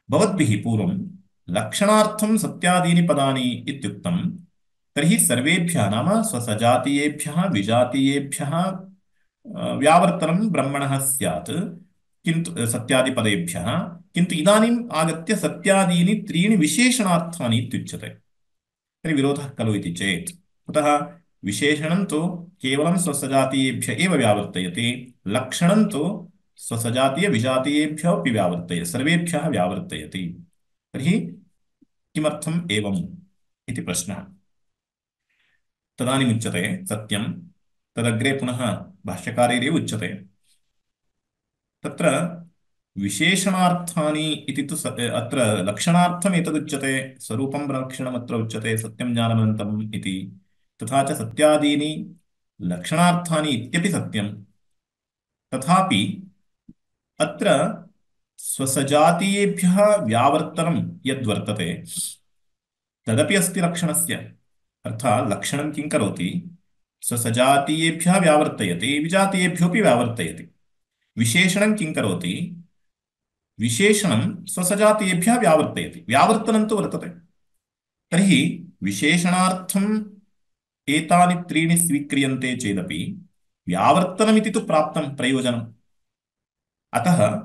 भवद्भिः पूर्वं लक्षणार्थं सत्यादीनि पदानि इत्युक्तं। तर्हि सर्वेभ्यः नाम स्वसजातीयेभ्यः विजातीयेभ्यः व्यावर्तनं ब्रह्मणः स्यात्, किन्तु सत्यादिपदेभ्यः। किन्तु इदानीम् आगत्य सत्यादीनि त्रीणि विशेषणार्थानि इत्युच्यते। तर्हि विरोधः खलु इति चेत् कुतः? विशेषणं तु केवलं स्वसजातीयेभ्यः एव व्यावर्तयति, लक्षणं तु स्वसजातीयविजातीयेभ्यः अपि व्यावर्तयति, सर्वेभ्यः व्यावर्तयति। तर्हि किमर्थम् एवम् इति प्रश्नः। तदानीमुच्यते सत्यं, तदग्रे पुनः भाष्यकारैरेव उच्यते। तत्र विशेषणार्थानि इति तु अत्र लक्षणार्थम् एतदुच्यते, स्वरूपं लक्षणमत्र उच्यते, सत्यं ज्ञानमनन्तम् इति। तथा च सत्यादीनि लक्षणार्थानि इत्यपि सत्यं। तथापि अत्र स्वसजातीयेभ्यः व्यावर्तनं यद्वर्तते तदपि अस्ति लक्षणस्य। अर्थात् लक्षणं किं करोति? स्वसजातीयेभ्यः व्यावर्तयति, विजातीयेभ्योऽपि व्यावर्तयति। विशेषणं किं करोति? विशेषणं स्वसजातीयेभ्यः व्यावर्तयति, व्यावर्तनं तु वर्तते। तर्हि विशेषणार्थम् एतानि त्रीणि स्वीक्रियन्ते चेदपि व्यावर्तनमिति तु प्राप्तं प्रयोजनम्। अतः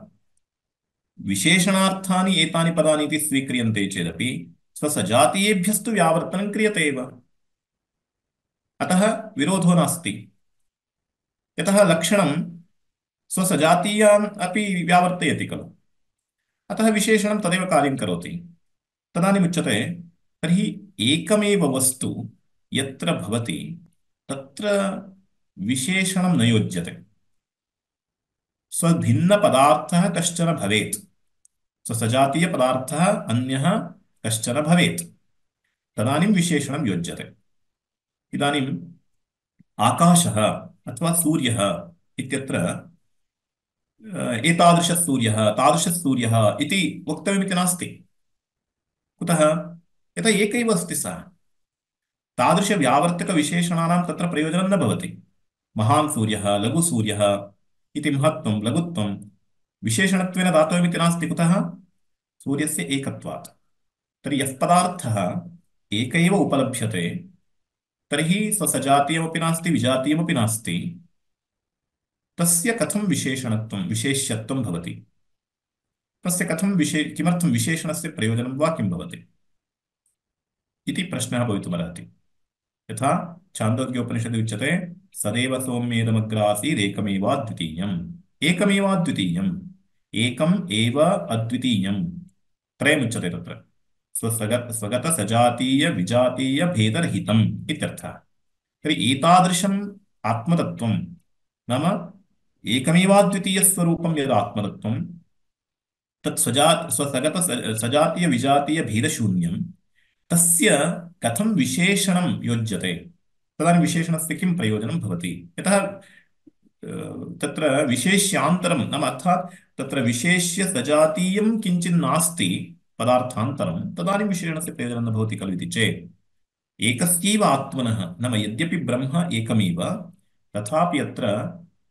विशेषणार्थानि एतानि पदानि इति स्वीक्रियन्ते चेदपि स्वसजातीयेभ्यस्तु व्यावर्तनं क्रियते एव। अतः विरोधो नास्ति। यतः लक्षणं स्वसजातीयान् अपि व्यावर्तयति खलु, अतः विशेषणं तदेव कार्यं करोति। तदानीमुच्यते तर्हि एकमेव वस्तु यत्र भवति तत्र विशेषणं न योज्यते। स्वभिन्नपदार्थः कश्चन भवेत्, स्वसजातीयपदार्थः अन्यः कश्चन भवेत्, तदानीं विशेषणं योज्यते। इदानीम् आकाशः अथवा सूर्यः इत्यत्र एतादृशः सूर्यः तादृशः सूर्यः इति वक्तव्यमिति नास्ति। कुतः? यतः एकैव अस्ति सः। तादृशव्यावर्तकविशेषणानां तत्र प्रयोजनं न भवति। महान् सूर्यः, लघुसूर्यः इति महत्त्वं लघुत्वं विशेषणत्वेन दातव्यमिति नास्ति। कुतः? सूर्यस्य एकत्वात्। तर्हि यः पदार्थः एक एव उपलभ्यते तर्हि स्वसजातीयमपि नास्ति, विजातीयमपि नास्ति, तस्य कथं विशेषणत्वं विशेष्यत्वं भवति? तस्य कथं किमर्थं विशेषणस्य प्रयोजनं वा किं भवति इति प्रश्नः भवितुमर्हति। यथा छान्दोग्योपनिषदि उच्यते सदैव सौम्येदमग्रासीदेकमेवाद्वितीयम्। एकमेवाद्वितीयम्, एकम् एव अद्वितीयम्, त्रयमुच्यते तत्र। स्वगतसजातीयविजातीयभेदरहितम् इत्यर्थः। तर्हि एतादृशम् आत्मतत्त्वं नाम एकमेवाद्वितीयस्वरूपं यद् आत्मतत्त्वं तत् स्वसजातीयविजातीयभेदशून्यं, तस्य कथं विशेषणं योज्यते? तदानीं विशेषणस्य किं प्रयोजनं भवति? यतः तत्र विशेष्यान्तरं नाम अर्थात् तत्र विशेष्य सजातीयं किञ्चित् नास्ति पदार्थान्तरं तदानीं विशेषणस्य प्रयोजनं न भवति खलु इति चेत् एकस्यैव आत्मनः नाम यद्यपि ब्रह्म एकमेव तथापि अत्र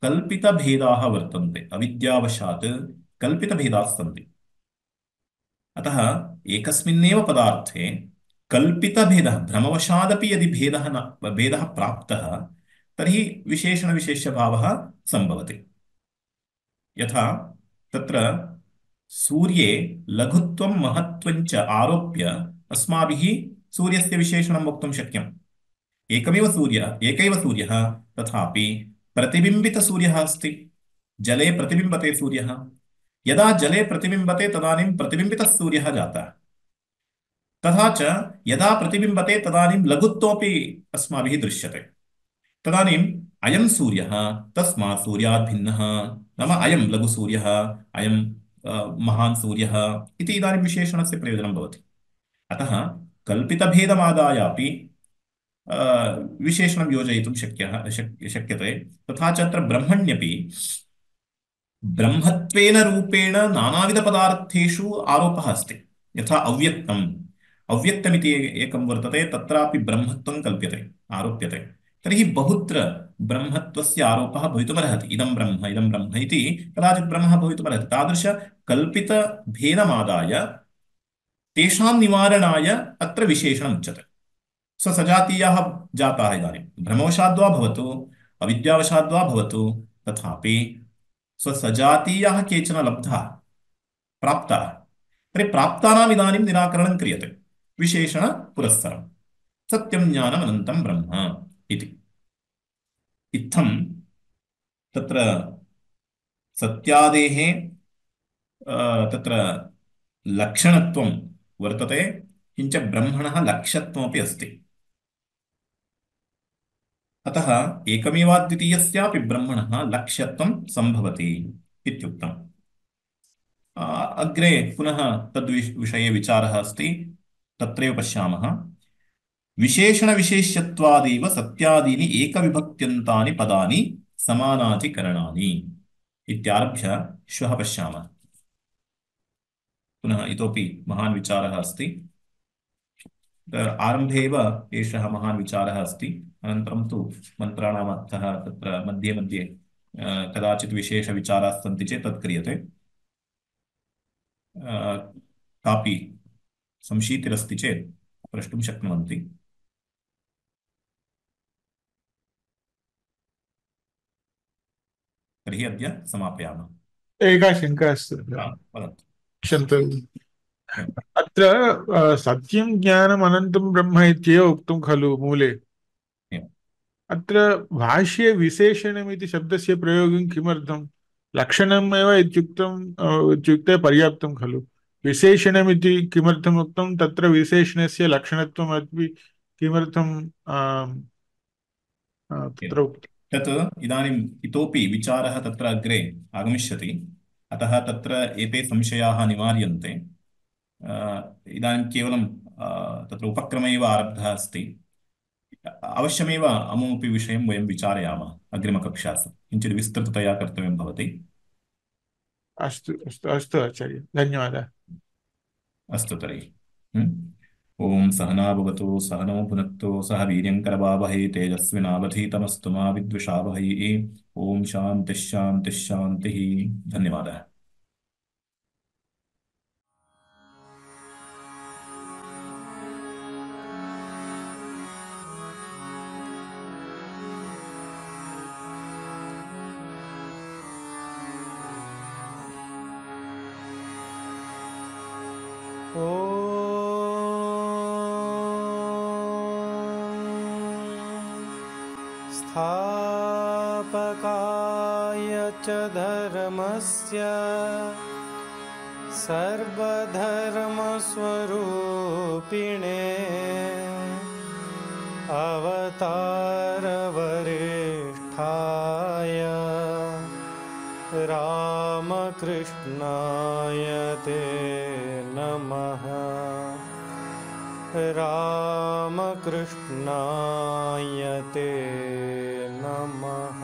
कल्पितभेदाः वर्तन्ते अविद्यावशात् कल्पितभेदाः सन्ति अतः एकस्मिन्नेव पदार्थे कल्पितभेदः भ्रमवशादपि यदि भेदः प्राप्तः तर्हि विशेषणविशेष्यभावः सम्भवति यथा तत्र सूर्ये लघुत्वं महत्त्वं च आरोप्य अस्माभिः सूर्यस्य विशेषणं वक्तुं शक्यम् एकैव सूर्यः तथापि प्रतिबिम्बितसूर्यः अस्ति जले प्रतिबिम्बते सूर्यः यदा जले प्रतिबिम्बते तदानीं प्रतिबिम्बितः सूर्यः जातः तथा च यदा प्रतिबिम्बते तदानीं लघुत्वमपि अस्माभिः दृश्यते तदानीम् अयं सूर्यः तस्मात् सूर्यात् भिन्नः नाम अयं लघुसूर्यः अयं महान् सूर्यः इति इदानीं विशेषणस्य प्रयोजनं भवति अतः कल्पितभेदमादायापि विशेषणं योजयितुं शक्यते तथा च अत्र ब्रह्मण्यपि ब्रह्मत्वेन रूपेण नानाविधपदार्थेषु आरोपः अस्ति यथा अव्यक्तमिति एकं वर्तते तत्रापि ब्रह्मत्वं कल्प्यते आरोप्यते तर्हि बहुत्र ब्रह्मत्वस्य आरोपः भवितुमर्हति इदं ब्रह्म इति कदाचित् ब्रह्म भवितुमर्हति तादृशकल्पितभेदमादाय तेषां निवारणाय अत्र विशेषणम् उच्यते स्वसजातीयाः जाताः इदानीं भ्रमवशाद्वा भवतु अविद्यावशाद्वा भवतु तथापि स्वसजातीयाः केचन लब्धाः प्राप्ताः तर्हि प्राप्तानाम् इदानीं निराकरणं क्रियते विशेषणपुरस्सरं सत्यं ज्ञानम् अनन्तं ब्रह्म इति इत्थं तत्र सत्यादेः तत्र लक्षणत्वं वर्तते किञ्च ब्रह्मणः लक्ष्यत्वमपि अस्ति अतः एकमेवाद्वितीयस्यापि ब्रह्मणः लक्ष्यत्वं सम्भवति इत्युक्तम् अग्रे पुनः तद्विषये विचारः अस्ति तत्रैव पश्यामः विशेषणविशेष्यत्वादेव सत्यादीनि एकविभक्त्यन्तानि पदानि समानाधिकरणानि इत्यारभ्य श्वः पश्यामः पुनः इतोपि महान् विचारः अस्ति आरम्भे एव एषः महान् विचारः अस्ति अनन्तरं तु मन्त्राणाम् अर्थः तत्र मध्ये मध्ये कदाचित् विशेषविचाराः सन्ति चेत् तत् क्रियते कापि संशीतिरस्ति चेत् प्रष्टुं शक्नुवन्ति तर्हि अद्य समापयामः एका शङ्का अस्ति वदन्तु क्षन्तु अत्र सत्यं ज्ञानम् अनन्तं ब्रह्म इत्येव उक्तं खलु मूले अत्र भाष्ये विशेषणमिति शब्दस्य प्रयोगं किमर्थं लक्षणमेव इत्युक्ते पर्याप्तं खलु विशेषणमिति किमर्थम् उक्तं तत्र विशेषणस्य लक्षणत्वमपि किमर्थं तत्र उक्तं तत् इदानीम् इतोपि विचारः तत्र अग्रे आगमिष्यति अतः तत्र एते संशयाः निवार्यन्ते इदानीं केवलं तत्र उपक्रमः एव आरब्धः अस्ति अवश्यमेव अमुमपि विषयं वयं विचारयामः अग्रिमकक्षासु किञ्चित् विस्तृततया कर्तव्यं भवति अस्तु अस्तु अस्तु आचार्य धन्यवादः अस्तु तर्हि ॐ सहना भवतु सहनौ भुनक्तु सह वीर्यङ्करवावहै तेजस्विनावधीतमस्तु मा विद्विषावहै ॐ शान्तिः शान्तिः शान्तिः धन्यवादः स्थापकाय च धर्मस्य सर्वधर्मस्वरूपिणे अवतारवरिष्ठाय रामकृष्णाय ते नमः रामकृष्णाय ते नमः।